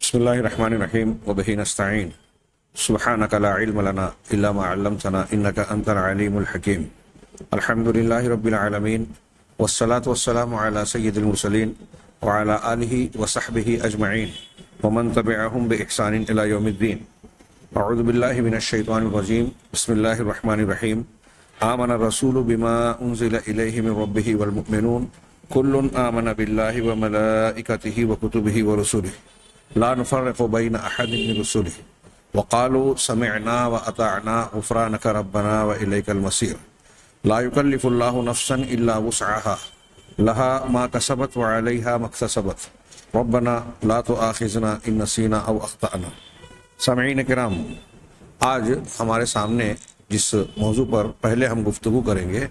بسم اللہ الرحمن الرحیم وبہ نستعین سبحانک لا علم لنا الا ما علمتنا انک انت العلیم الحکیم الحمد للہ رب العالمین والصلاة والسلام علی سید المرسلین وعلی آلہ وصحبہ اجمعین ومن تبعہم بإحسان الی یوم الدین اعوذ باللہ من الشیطان الرجیم بسم اللہ الرحمن الرحیم آمن الرسول بما انزل الیہ من ربہ والمؤمنون کل آمن باللہ وملائکتہ وکتبہ ورسلہ لا نفرق بین احد من رسلہ وقالوا سمعنا واطعنا غفرانک ربنا والیک المصیر لا یکلف اللہ نفسا الا وسعها لها ما کسبت وعلیہا ما اکتسبت ربنا لا تؤاخذنا ان نسینا او اخطأنا۔ سامعین کرام، آج ہمارے سامنے جس موضوع پر پہلے ہم گفتگو کریں گے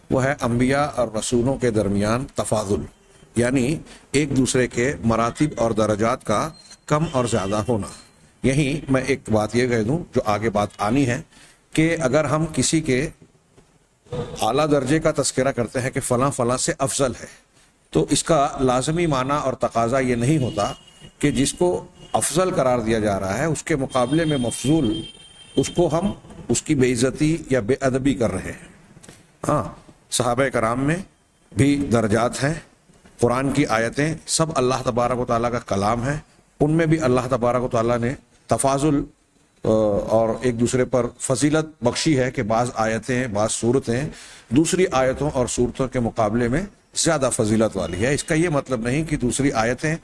وہ ہے انبیاء اور رسولوں کے درمیان تفاضل، یعنی ایک دوسرے کے مراتب اور درجات کا کم اور زیادہ ہونا۔ یہیں میں ایک بات یہ کہہ دوں جو آگے بات آنی ہے کہ اگر ہم کسی کے اعلیٰ درجے کا تذکرہ کرتے ہیں کہ فلاں فلاں سے افضل ہے، تو اس کا لازمی معنی اور تقاضا یہ نہیں ہوتا کہ جس کو افضل قرار دیا جا رہا ہے اس کے مقابلے میں مفضول اس کو ہم اس کی بے عزتی یا بے ادبی کر رہے ہیں۔ ہاں، صحابہ کرام میں بھی درجات ہیں، قرآن کی آیتیں سب اللہ تبارک و تعالیٰ کا کلام ہے، ان میں بھی اللہ تبارک و تعالیٰ نے تفاضل اور ایک دوسرے پر فضیلت بخشی ہے کہ بعض آیتیں بعض صورتیں دوسری آیتوں اور صورتوں کے مقابلے میں زیادہ فضیلت والی ہے۔ اس کا یہ مطلب نہیں کہ دوسری آیتیں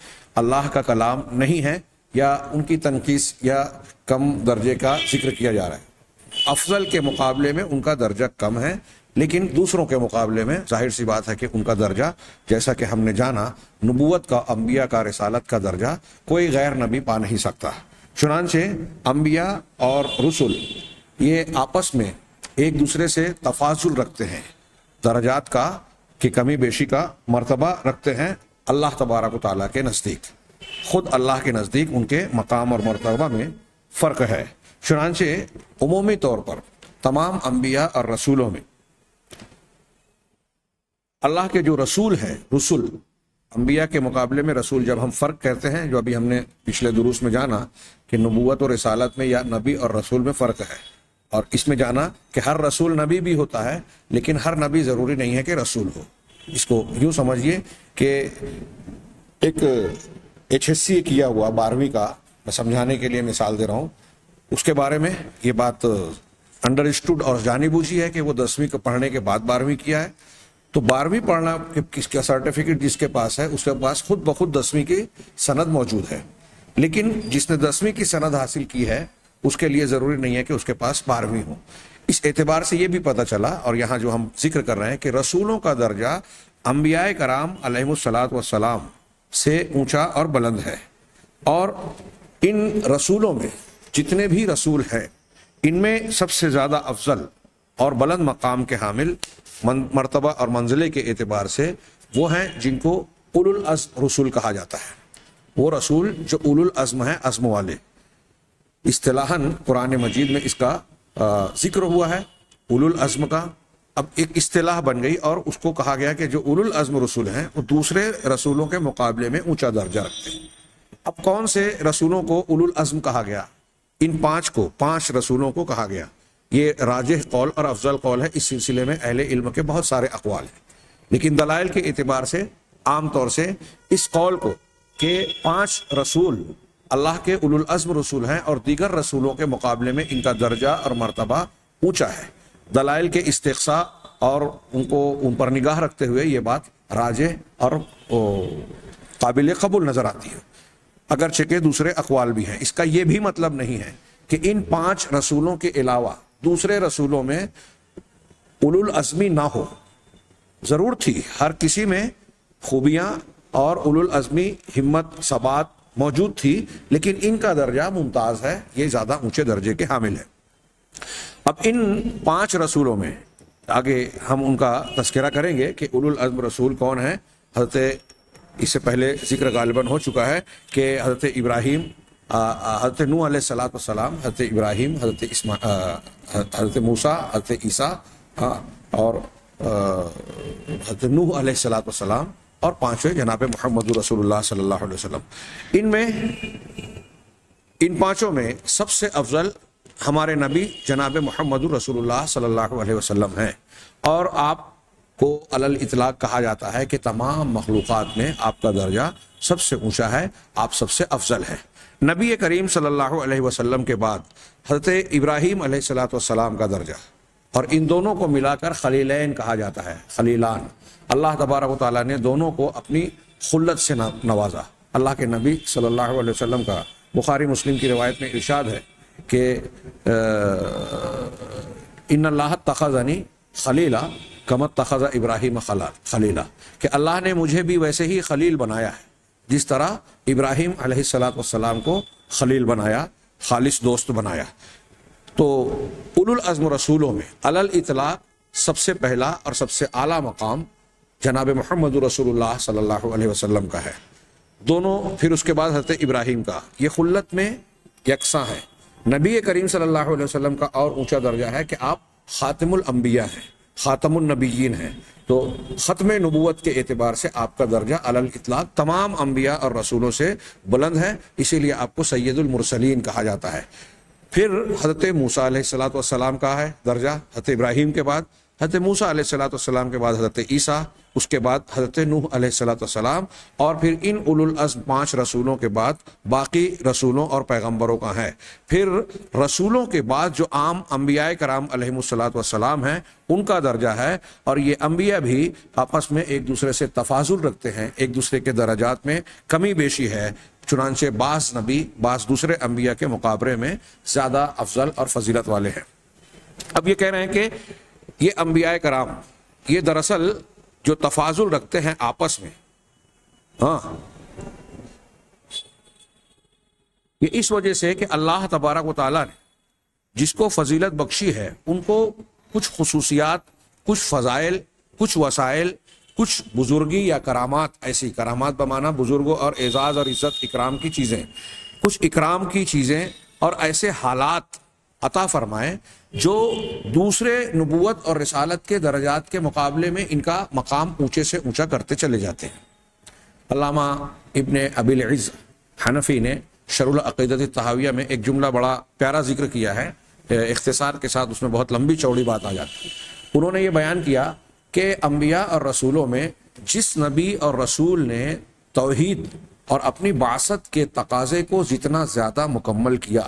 اللہ کا کلام نہیں ہیں یا ان کی تنقیص یا کم درجے کا ذکر کیا جا رہا ہے۔ افضل کے مقابلے میں ان کا درجہ کم ہے، لیکن دوسروں کے مقابلے میں ظاہر سی بات ہے کہ ان کا درجہ، جیسا کہ ہم نے جانا، نبوت کا، انبیاء کا، رسالت کا درجہ کوئی غیر نبی پا نہیں سکتا۔ چنانچہ انبیاء اور رسل یہ آپس میں ایک دوسرے سے تفاضل رکھتے ہیں، درجات کا کہ کمی بیشی کا مرتبہ رکھتے ہیں اللہ تبارک و تعالیٰ کے نزدیک۔ خود اللہ کے نزدیک ان کے مقام اور مرتبہ میں فرق ہے۔ چنانچہ عمومی طور پر تمام انبیاء اور رسولوں میں اللہ کے جو رسول ہیں، رسول انبیاء کے مقابلے میں رسول، جب ہم فرق کرتے ہیں، جو ابھی ہم نے پچھلے دروس میں جانا کہ نبوت اور رسالت میں یا نبی اور رسول میں فرق ہے، اور اس میں جانا کہ ہر رسول نبی بھی ہوتا ہے لیکن ہر نبی ضروری نہیں ہے کہ رسول ہو۔ اس کو یوں سمجھیے کہ ایک HSC کیا ہوا 12ویں کا، میں سمجھانے کے لیے مثال دے رہا ہوں، اس کے بارے میں یہ بات انڈرسٹوڈ اور جانی بوجھی ہے کہ وہ 10ویں کو پڑھنے کے بعد 12ویں کیا ہے، تو 12ویں پڑھنا کس کا سرٹیفکیٹ جس کے پاس ہے اس کے پاس خود بخود 10ویں کی سند موجود ہے، لیکن جس نے 10ویں کی سند حاصل کی ہے اس کے لیے ضروری نہیں ہے کہ اس کے پاس 12ویں ہو۔ اس اعتبار سے یہ بھی پتہ چلا، اور یہاں جو ہم ذکر کر رہے ہیں کہ رسولوں کا درجہ انبیاء کرام علیہم الصلاۃ والسلام سے اونچا اور بلند ہے، اور ان رسولوں میں جتنے بھی رسول ہیں ان میں سب سے زیادہ افضل اور بلند مقام کے حامل مرتبہ اور منزلے کے اعتبار سے وہ ہیں جن کو اولو العزم رسول کہا جاتا ہے۔ وہ رسول جو اولو العزم ہیں، عزم والے، اصطلاحاً قرآن مجید میں اس کا ذکر ہوا ہے اولو العزم کا۔ اب ایک اصطلاح بن گئی اور اس کو کہا گیا کہ جو اولو العزم رسول ہیں وہ دوسرے رسولوں کے مقابلے میں اونچا درجہ رکھتے ہیں۔ اب کون سے رسولوں کو اولو العزم کہا گیا؟ ان 5 رسولوں کو کہا گیا۔ یہ راجح قول اور افضل قول ہے، اس سلسلے میں اہل علم کے بہت سارے اقوال ہیں، لیکن دلائل کے اعتبار سے عام طور سے اس قول کو کہ 5 رسول اللہ کے اولو العزم رسول ہیں اور دیگر رسولوں کے مقابلے میں ان کا درجہ اور مرتبہ اونچا ہے، دلائل کے استقصاء اور ان پر نگاہ رکھتے ہوئے یہ بات راجح اور قابل قبول نظر آتی ہے، اگرچہ کہ دوسرے اقوال بھی ہیں۔ اس کا یہ بھی مطلب نہیں ہے کہ ان 5 رسولوں کے علاوہ دوسرے رسولوں میں اولو العزمی نہ ہو، ضرور تھی، ہر کسی میں خوبیاں اور اولو العزمی ہمت ثبات موجود تھی، لیکن ان کا درجہ ممتاز ہے، یہ زیادہ اونچے درجے کے حامل ہے۔ اب ان 5 رسولوں میں آگے ہم ان کا تذکرہ کریں گے کہ اولو العزم رسول کون ہیں۔ حضرت، اس سے پہلے ذکر غالباً ہو چکا ہے کہ حضرت ابراہیم، حضرت نوح علیہ الصلاۃ والسلام، حضرت ابراہیم، حضرت موسیٰ، حضرت عیسیٰ اور حضرت نوح علیہ الصلاۃ والسلام، اور 5ویں جناب محمد رسول اللہ صلی اللہ علیہ وسلم۔ ان میں ان پانچوں میں سب سے افضل ہمارے نبی جناب محمد رسول اللہ صلی اللہ علیہ وسلم ہیں، اور آپ کو علی الاطلاق کہا جاتا ہے کہ تمام مخلوقات میں آپ کا درجہ سب سے اونچا ہے، آپ سب سے افضل ہیں۔ نبی کریم صلی اللہ علیہ وسلم کے بعد حضرت ابراہیم علیہ الصلاۃ والسلام کا درجہ، اور ان دونوں کو ملا کر خلیلین کہا جاتا ہے، خلیلان۔ اللہ تبارک و تعالیٰ نے دونوں کو اپنی خلت سے نوازا۔ اللہ کے نبی صلی اللہ علیہ وسلم کا بخاری مسلم کی روایت میں ارشاد ہے کہ ان اللہ اتخذنی خلیلا کما اتخذ ابراہیم خلیلا، کہ اللہ نے مجھے بھی ویسے ہی خلیل بنایا ہے جس طرح ابراہیم علیہ الصلاۃ والسلام کو خلیل بنایا، خالص دوست بنایا۔ تو اولو العزم رسولوں میں علی الاطلاق سب سے پہلا اور سب سے اعلیٰ مقام جناب محمد رسول اللہ صلی اللہ علیہ وسلم کا ہے، دونوں پھر اس کے بعد حضرت ابراہیم کا۔ یہ خلت میں یکساں ہے۔ نبی کریم صلی اللہ علیہ وسلم کا اور اونچا درجہ ہے کہ آپ خاتم الانبیاء ہیں، خاتم النبیین ہیں، تو ختم نبوت کے اعتبار سے آپ کا درجہ علی الاطلاق تمام انبیاء اور رسولوں سے بلند ہے، اسی لیے آپ کو سید المرسلین کہا جاتا ہے۔ پھر حضرت موسیٰ علیہ الصلاۃ والسلام کا ہے درجہ، حضرت ابراہیم کے بعد حضرت موسیٰ علیہ الصلاۃ والسلام کے بعد حضرت عیسیٰ، اس کے بعد حضرت نوح علیہ الصلاۃ والسلام، اور پھر ان اولو العزم 5 رسولوں کے بعد باقی رسولوں اور پیغمبروں کا ہے۔ پھر رسولوں کے بعد جو عام انبیاء کرام علیہم الصلاۃ والسلام ہیں ان کا درجہ ہے، اور یہ انبیاء بھی آپس میں ایک دوسرے سے تفاضل رکھتے ہیں، ایک دوسرے کے درجات میں کمی بیشی ہے، چنانچہ بعض نبی بعض دوسرے انبیاء کے مقابلے میں زیادہ افضل اور فضیلت والے ہیں۔ اب یہ کہہ رہے ہیں کہ یہ انبیاء کرام یہ دراصل جو تفاضل رکھتے ہیں آپس میں، یہ اس وجہ سے کہ اللہ تبارک و تعالیٰ نے جس کو فضیلت بخشی ہے ان کو کچھ خصوصیات، کچھ فضائل، کچھ وسائل، کچھ بزرگی یا کرامات، ایسی کرامات بمانا بزرگوں اور اعزاز اور عزت اکرام کی چیزیں، کچھ اکرام کی چیزیں اور ایسے حالات عطا فرمائے جو دوسرے نبوت اور رسالت کے درجات کے مقابلے میں ان کا مقام اونچے سے اونچا کرتے چلے جاتے ہیں۔ علامہ ابن ابی العز حنفی نے شرح العقیدۃ الطحاویہ میں ایک جملہ بڑا پیارا ذکر کیا ہے، اختصار کے ساتھ اس میں بہت لمبی چوڑی بات آ جاتی ہے۔ انہوں نے یہ بیان کیا کہ انبیاء اور رسولوں میں جس نبی اور رسول نے توحید اور اپنی بعثت کے تقاضے کو جتنا زیادہ مکمل کیا،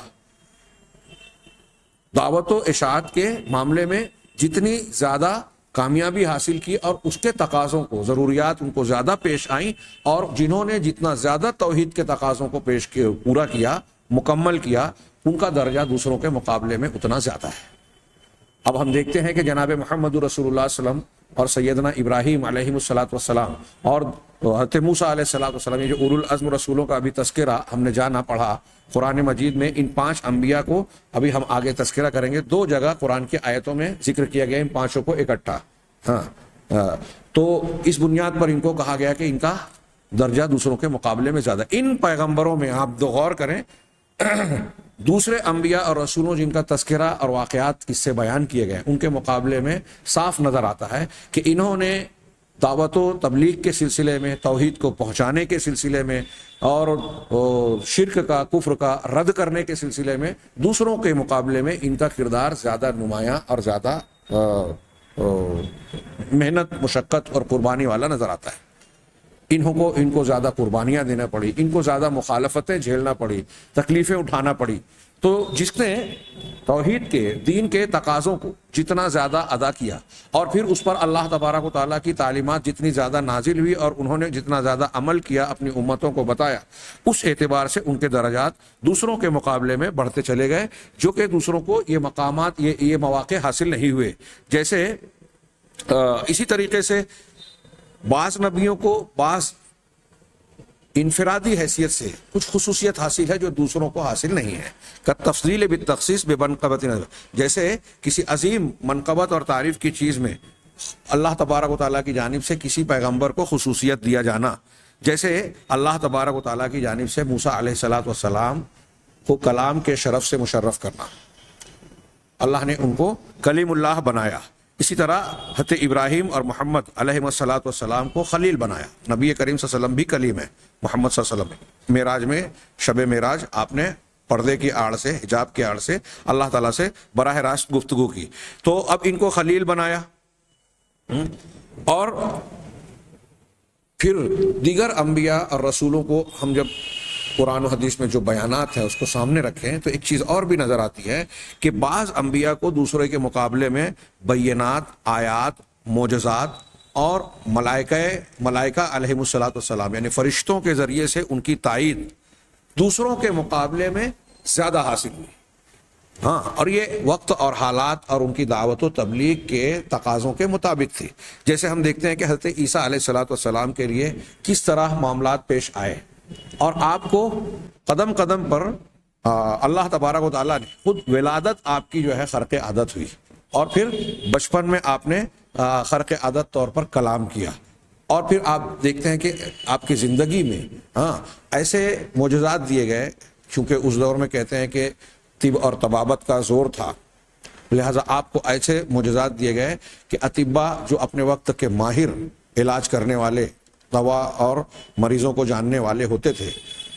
دعوت و اشاعت کے معاملے میں جتنی زیادہ کامیابی حاصل کی اور اس کے تقاضوں کو، ضروریات ان کو زیادہ پیش آئیں، اور جنہوں نے جتنا زیادہ توحید کے تقاضوں کو پورا کیا، مکمل کیا، ان کا درجہ دوسروں کے مقابلے میں اتنا زیادہ ہے۔ اب ہم دیکھتے ہیں کہ جناب محمد رسول اللہ صلی اللہ علیہ وسلم اور سیدنا ابراہیم علیہ الصلاۃ والسلام اور حضرت موسیٰ علیہ الصلاۃ والسلام، یہ جو اولو العزم رسولوں کا ابھی تذکرہ ہم نے جانا پڑھا قرآن مجید میں، ان 5 انبیاء کو ابھی ہم آگے تذکرہ کریں گے۔ 2 جگہ قرآن کی آیتوں میں ذکر کیا گیا ان 5 کو اکٹھا، تو اس بنیاد پر ان کو کہا گیا کہ ان کا درجہ دوسروں کے مقابلے میں زیادہ۔ ان پیغمبروں میں آپ غور کریں، دوسرے انبیاء اور رسولوں جن کا تذکرہ اور واقعات کس سے بیان کیے گئے ان کے مقابلے میں صاف نظر آتا ہے کہ انہوں نے دعوت و تبلیغ کے سلسلے میں، توحید کو پہنچانے کے سلسلے میں اور شرک کا، کفر کا رد کرنے کے سلسلے میں دوسروں کے مقابلے میں ان کا کردار زیادہ نمایاں اور زیادہ محنت، مشقت اور قربانی والا نظر آتا ہے۔ ان کو زیادہ قربانیاں دینا پڑی، ان کو زیادہ مخالفتیں جھیلنا پڑی، تکلیفیں اٹھانا پڑی۔ تو جس نے توحید کے، دین کے تقاضوں کو جتنا زیادہ ادا کیا اور پھر اس پر اللہ تبارک و تعالیٰ کی تعلیمات جتنی زیادہ نازل ہوئی اور انہوں نے جتنا زیادہ عمل کیا، اپنی امتوں کو بتایا، اس اعتبار سے ان کے درجات دوسروں کے مقابلے میں بڑھتے چلے گئے، جو کہ دوسروں کو یہ مقامات، یہ مواقع حاصل نہیں ہوئے۔ جیسے اسی طریقے سے بعض نبیوں کو بعض انفرادی حیثیت سے کچھ خصوصیت حاصل ہے جو دوسروں کو حاصل نہیں ہے، تفضیل بالتخصیص بمنقبت، جیسے کسی عظیم منقبت اور تعریف کی چیز میں اللہ تبارک و تعالیٰ کی جانب سے کسی پیغمبر کو خصوصیت دیا جانا، جیسے اللہ تبارک و تعالیٰ کی جانب سے موسیٰ علیہ الصلاۃ والسلام کو کلام کے شرف سے مشرف کرنا، اللہ نے ان کو کلیم اللہ بنایا۔ اسی طرح حضرت ابراہیم اور محمد علیہ الصلاۃ والسلام کو خلیل بنایا۔ نبی کریم صلی اللہ علیہ وسلم بھی کلیم ہے، محمد صلی اللہ علیہ وسلم معراج میں، شب معراج آپ نے پردے کی آڑ سے، حجاب کی آڑ سے اللہ تعالیٰ سے براہ راست گفتگو کی. تو اب ان کو خلیل بنایا، اور پھر دیگر انبیاء اور رسولوں کو ہم جب قرآن و حدیث میں جو بیانات ہیں اس کو سامنے رکھیں تو ایک چیز اور بھی نظر آتی ہے کہ بعض انبیاء کو دوسرے کے مقابلے میں بینات، آیات، معجزات اور ملائکہ علیہم الصلاۃ والسلام یعنی فرشتوں کے ذریعے سے ان کی تائید دوسروں کے مقابلے میں زیادہ حاصل ہوئی. ہاں، اور یہ وقت اور حالات اور ان کی دعوت و تبلیغ کے تقاضوں کے مطابق تھی. جیسے ہم دیکھتے ہیں کہ حضرت عیسیٰ علیہ الصلاۃ والسلام کے لیے کس طرح معاملات پیش آئے، اور آپ کو قدم قدم پر اللہ تبارک و تعالیٰ نے خود ولادت آپ کی جو ہے خرق عادت ہوئی، اور پھر بچپن میں آپ نے خرق عادت طور پر کلام کیا، اور پھر آپ دیکھتے ہیں کہ آپ کی زندگی میں ایسے معجزات دیے گئے، کیونکہ اس دور میں کہتے ہیں کہ طب اور طبابت کا زور تھا، لہٰذا آپ کو ایسے معجزات دیے گئے کہ اطباء جو اپنے وقت کے ماہر علاج کرنے والے، دوا اور مریضوں کو جاننے والے ہوتے تھے،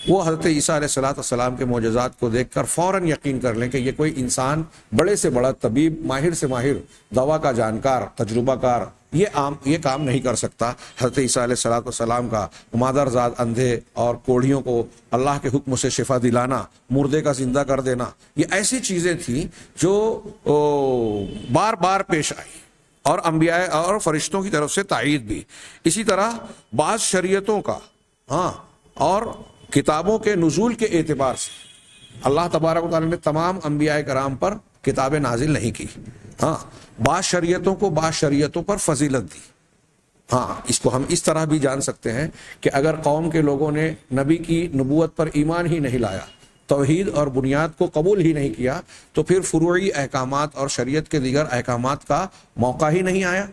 وہ حضرت عیسیٰ علیہ الصلوۃ والسلام کے معجزات کو دیکھ کر فوراً یقین کر لیں کہ یہ کوئی انسان بڑے سے بڑا طبیب، ماہر سے ماہر دوا کا جانکار، تجربہ کار یہ کام نہیں کر سکتا. حضرت عیسیٰ علیہ الصلوۃ والسلام کا مادرزاد اندھے اور کوڑھیوں کو اللہ کے حکم سے شفا دلانا، مردے کا زندہ کر دینا، یہ ایسی چیزیں تھیں جو بار بار پیش آئی، اور انبیاء اور فرشتوں کی طرف سے تائید بھی. اسی طرح بعض شریعتوں کا اور کتابوں کے نزول کے اعتبار سے اللہ تبارک و تعالیٰ نے تمام انبیاء کرام پر کتابیں نازل نہیں کی. بعض شریعتوں کو بعض شریعتوں پر فضیلت دی. اس کو ہم اس طرح بھی جان سکتے ہیں کہ اگر قوم کے لوگوں نے نبی کی نبوت پر ایمان ہی نہیں لایا، توحید اور بنیاد کو قبول ہی نہیں کیا، تو پھر فروعی احکامات اور شریعت کے دیگر احکامات کا موقع ہی نہیں آیا.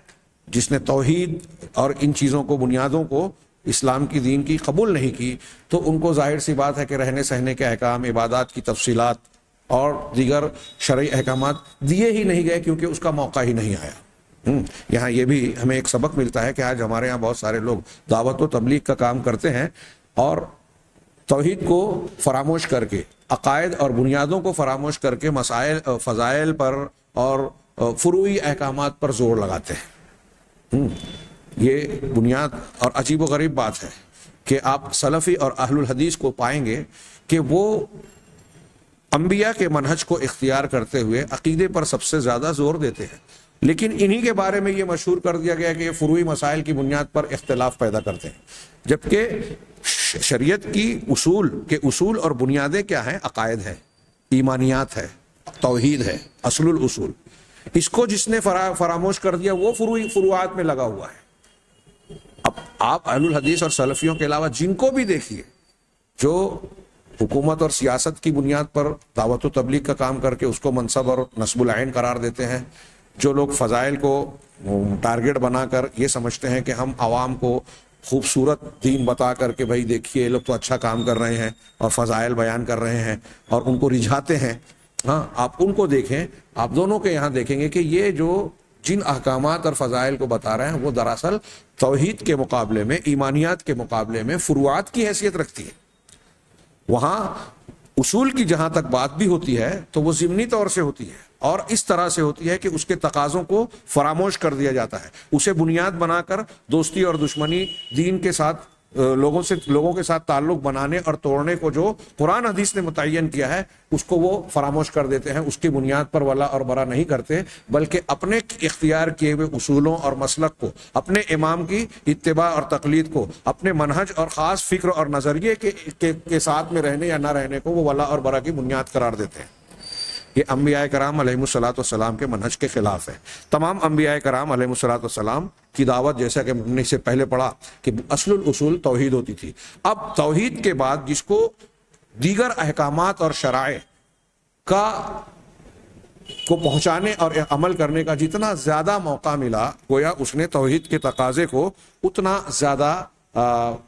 جس نے توحید اور ان چیزوں کو، بنیادوں کو، اسلام کی دین کی قبول نہیں کی، تو ان کو ظاہر سی بات ہے کہ رہنے سہنے کے احکام، عبادات کی تفصیلات اور دیگر شرعی احکامات دیے ہی نہیں گئے، کیونکہ اس کا موقع ہی نہیں آیا. یہاں یہ بھی ہمیں ایک سبق ملتا ہے کہ آج ہمارے یہاں بہت سارے لوگ دعوت و تبلیغ کا کام کرتے ہیں، اور توحید کو فراموش کر کے، عقائد اور بنیادوں کو فراموش کر کے مسائل، فضائل پر اور فروعی احکامات پر زور لگاتے ہیں. یہ بنیاد اور عجیب و غریب بات ہے کہ آپ سلفی اور اہل الحدیث کو پائیں گے کہ وہ انبیاء کے منہج کو اختیار کرتے ہوئے عقیدے پر سب سے زیادہ زور دیتے ہیں، لیکن انہی کے بارے میں یہ مشہور کر دیا گیا کہ یہ فروعی مسائل کی بنیاد پر اختلاف پیدا کرتے ہیں. جبکہ شریعت کی اصول اور بنیادیں کیا ہیں؟ عقائد ہے، ایمانیات ہے، توحید ہے، اصل الاصول. اس کو جس نے فراموش کر دیا وہ فروعات میں لگا ہوا ہے. اب آپ اہل الحدیث اور سلفیوں کے علاوہ جن کو بھی دیکھیے جو حکومت اور سیاست کی بنیاد پر دعوت و تبلیغ کا کام کر کے اس کو منصب اور نصب العین قرار دیتے ہیں، جو لوگ فضائل کو ٹارگٹ بنا کر یہ سمجھتے ہیں کہ ہم عوام کو خوبصورت دین بتا کر کے بھائی دیکھیے یہ لوگ تو اچھا کام کر رہے ہیں اور فضائل بیان کر رہے ہیں اور ان کو رجھاتے ہیں. آپ ان کو دیکھیں، آپ دونوں کے یہاں دیکھیں گے کہ یہ جو جن احکامات اور فضائل کو بتا رہے ہیں وہ دراصل توحید کے مقابلے میں، ایمانیات کے مقابلے میں فروعات کی حیثیت رکھتی ہے. وہاں اصول کی جہاں تک بات بھی ہوتی ہے تو وہ ضمنی طور سے ہوتی ہے، اور اس طرح سے ہوتی ہے کہ اس کے تقاضوں کو فراموش کر دیا جاتا ہے. اسے بنیاد بنا کر دوستی اور دشمنی، دین کے ساتھ لوگوں کے ساتھ تعلق بنانے اور توڑنے کو جو قرآن حدیث نے متعین کیا ہے اس کو وہ فراموش کر دیتے ہیں. اس کی بنیاد پر ولا اور برا نہیں کرتے، بلکہ اپنے اختیار کیے ہوئے اصولوں اور مسلک کو، اپنے امام کی اتباع اور تقلید کو، اپنے منہج اور خاص فکر اور نظریے کے ساتھ میں رہنے یا نہ رہنے کو وہ ولا اور برا کی بنیاد قرار دیتے ہیں. یہ انبیاء کرام علیہ الصلوۃ والسلام کے منہج کے خلاف ہے. تمام انبیاء کرام علیہ الصلوۃ والسلام کی دعوت، جیسا کہ ہم نے اس سے پہلے پڑھا کہ اصل الاصول توحید ہوتی تھی. اب توحید کے بعد جس کو دیگر احکامات اور شرائع کو پہنچانے اور عمل کرنے کا جتنا زیادہ موقع ملا، گویا اس نے توحید کے تقاضے کو اتنا زیادہ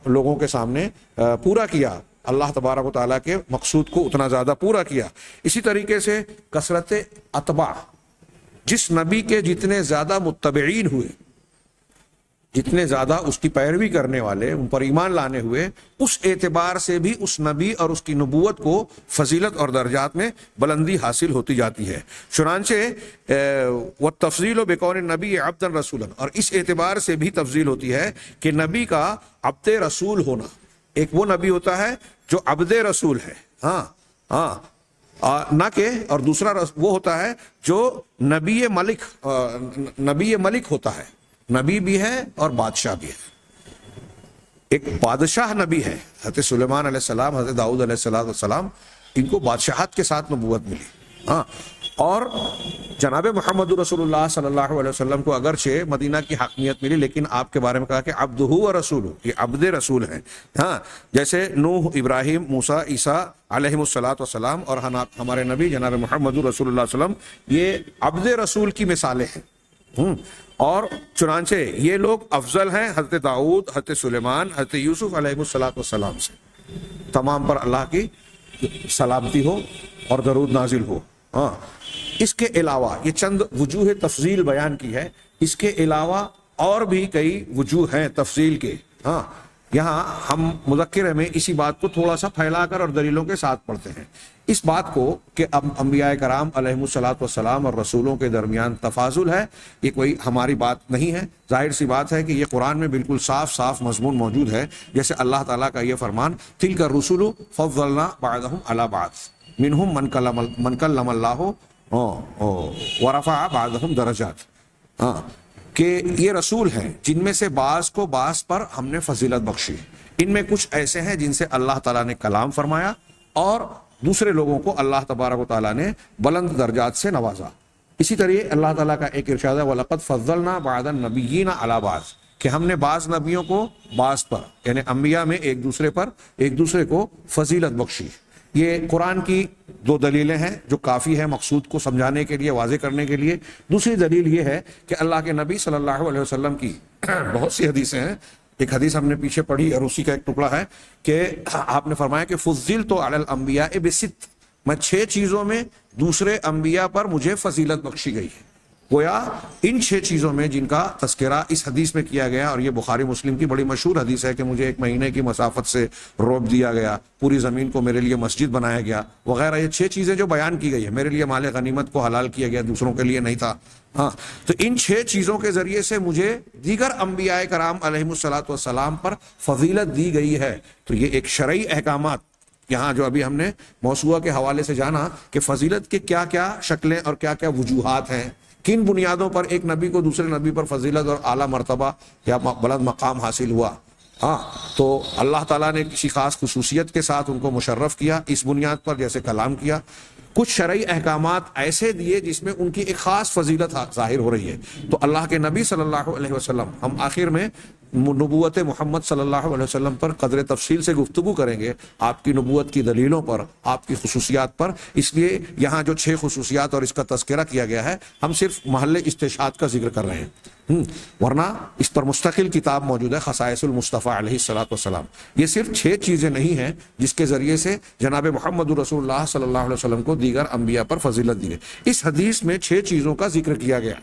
لوگوں کے سامنے پورا کیا، اللہ تبارک و تعالیٰ کے مقصود کو اتنا زیادہ پورا کیا. اسی طریقے سے کثرت اتباع، جس نبی کے جتنے زیادہ متبعین ہوئے جتنے زیادہ اس کی پیروی کرنے والے، ان پر ایمان لانے ہوئے، اس اعتبار سے بھی اس نبی اور اس کی نبوت کو فضیلت اور درجات میں بلندی حاصل ہوتی جاتی ہے۔ چنانچہ والتفضیل بکون النبی عبدا رسولا، اور اس اعتبار سے بھی تفضیل ہوتی ہے کہ نبی کا عبد رسول ہونا، ایک وہ نبی ہوتا ہے جو عبد رسول ہے، نہ کہ، اور دوسرا وہ ہوتا ہے جو نبی ملک ہوتا ہے، نبی بھی ہے اور بادشاہ بھی ہے۔ ایک بادشاہ نبی ہے، حضرت سلیمان علیہ السلام، حضرت داؤد علیہ السلام، ان کو بادشاہت کے ساتھ نبوت ملی، اور جناب محمد رسول اللہ صلی اللہ علیہ وسلم کو اگرچہ مدینہ کی حاکمیت ملی، لیکن آپ کے بارے میں کہا کہ عبدہ و رسولہ، یہ عبد رسول ہیں۔ جیسے نوح، ابراہیم، موسیٰ، عیسیٰ علیہم السلام اور ہمارے نبی جناب محمد رسول اللہ صلی اللہ علیہ وسلم، یہ عبد رسول کی مثالیں ہیں۔ اور چنانچہ یہ لوگ افضل ہیں حضرت داؤد، حضرت سلیمان، حضرت یوسف علیہ السلام سے۔ تمام پر اللہ کی سلامتی ہو اور درود نازل ہو۔ اس کے علاوہ یہ چند وجوہ تفضیل بیان کی ہے، اس کے علاوہ اور بھی کئی وجوہ ہیں تفضیل کے۔ یہاں ہم مذکرہ میں اسی بات کو تھوڑا سا پھیلا کر اور دلیلوں کے ساتھ پڑھتے ہیں، اس بات کو کہ اب انبیاء کرام علیہم السلام اور رسولوں کے درمیان تفاضل ہے، یہ کوئی ہماری بات نہیں ہے۔ ظاہر سی بات ہے کہ یہ قرآن میں بالکل صاف مضمون موجود ہے، جیسے اللہ تعالیٰ کا یہ فرمان، تلک الرسل فضلنا بعضهم علی بعض منہم من کلم اللہ ورفع بعضهم درجات، کہ یہ رسول ہیں جن میں سے بعض کو بعض پر ہم نے فضیلت بخشی، ان میں کچھ ایسے ہیں جن سے اللہ تعالیٰ نے کلام فرمایا، اور دوسرے لوگوں کو اللہ تبارک و تعالیٰ نے بلند درجات سے نوازا۔ اسی طرح اللہ تعالیٰ کا ایک ارشاد ہے، وَلَقَدْ فَضَّلْنَا بَعْضَ النَّبِيِّينَ عَلَى بَعْضٍ، کہ ہم نے بعض نبیوں کو بعض پر، یعنی انبیاء میں ایک دوسرے کو فضیلت بخشی۔ یہ قرآن کی دو دلیلیں ہیں جو کافی ہے مقصود کو سمجھانے کے لیے، واضح کرنے کے لیے۔ دوسری دلیل یہ ہے کہ اللہ کے نبی صلی اللہ علیہ وسلم کی بہت سی حدیثیں ہیں، ایک حدیث ہم نے پیچھے پڑھی اور اسی کا ایک ٹکڑا ہے کہ آپ نے فرمایا کہ فضلت علی الانبیاء بست، میں 6 چیزوں میں دوسرے انبیاء پر مجھے فضیلت بخشی گئی ہے۔ گویا ان 6 چیزوں میں جن کا تذکرہ اس حدیث میں کیا گیا، اور یہ بخاری مسلم کی بڑی مشہور حدیث ہے کہ مجھے 1 مہینے کی مسافت سے روب دیا گیا، پوری زمین کو میرے لیے مسجد بنایا گیا وغیرہ، یہ 6 چیزیں جو بیان کی گئی ہے، میرے لیے مال غنیمت کو حلال کیا گیا، دوسروں کے لیے نہیں تھا۔ تو ان 6 چیزوں کے ذریعے سے مجھے دیگر انبیاء کرام علیہم السلام پر فضیلت دی گئی ہے۔ تو یہ ایک شرعی احکامات یہاں جو ابھی ہم نے موسوعہ کے حوالے سے جانا کہ فضیلت کے کیا کیا شکلیں اور کیا کیا وجوہات ہیں، کن بنیادوں پر ایک نبی کو دوسرے نبی پر فضیلت اور اعلیٰ مرتبہ یا بلند مقام حاصل ہوا۔ تو اللہ تعالیٰ نے کسی خاص خصوصیت کے ساتھ ان کو مشرف کیا اس بنیاد پر، جیسے کلام کیا۔ کچھ شرعی احکامات ایسے دیے جس میں ان کی ایک خاص فضیلت ظاہر ہو رہی ہے۔ تو اللہ کے نبی صلی اللہ علیہ وسلم، ہم آخر میں نبوت محمد صلی اللہ علیہ وسلم پر قدر تفصیل سے گفتگو کریں گے، آپ کی نبوت کی دلیلوں پر، آپ کی خصوصیات پر۔ اس لیے یہاں جو 6 خصوصیات اور اس کا تذکرہ کیا گیا ہے، ہم صرف محل استشہاد کا ذکر کر رہے ہیں، ورنہ اس پر مستقل کتاب موجود ہے، خصائص المصطفیٰ علیہ السلام۔ یہ صرف 6 چیزیں نہیں ہیں جس کے ذریعے سے جناب محمد رسول اللہ صلی اللہ علیہ وسلم کو دیگر انبیاء پر فضیلت دی گئی۔ اس حدیث میں 6 چیزوں کا ذکر کیا گیا،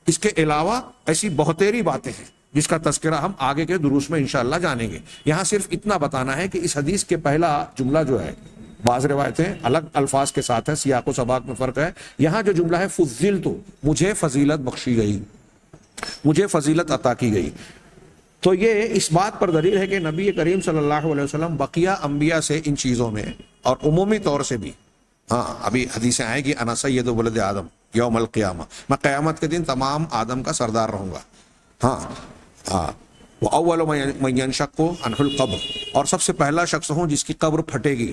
اس کے علاوہ ایسی بہتیری باتیں ہیں جس کا تذکرہ ہم آگے کے دروس میں انشاءاللہ جانیں گے۔ یہاں صرف اتنا بتانا ہے کہ اس حدیث کے پہلا جملہ جو ہے، بعض روایتیں الگ الفاظ کے ساتھ ہے، سیاق و سباق میں فرق ہے، یہاں جو جملہ ہے فضلت، مجھے فضیلت بخشی گئی، مجھے فضیلت عطا کی گئی، تو یہ اس بات پر دلیل ہے کہ نبی کریم صلی اللہ علیہ وسلم بقیہ انبیاء سے ان چیزوں میں اور عمومی طور سے بھی، ابھی حدیثیں آئے گی، انا سید ولد آدم یوم القیامہ، میں قیامت کے دن تمام آدم کا سردار رہوں گا۔ وَأَوَّلُ مَن يَنشَقُّ عَنْهُ الْقَبْرُ، اور سب سے پہلا شخص ہوں جس کی قبر پھٹے گی۔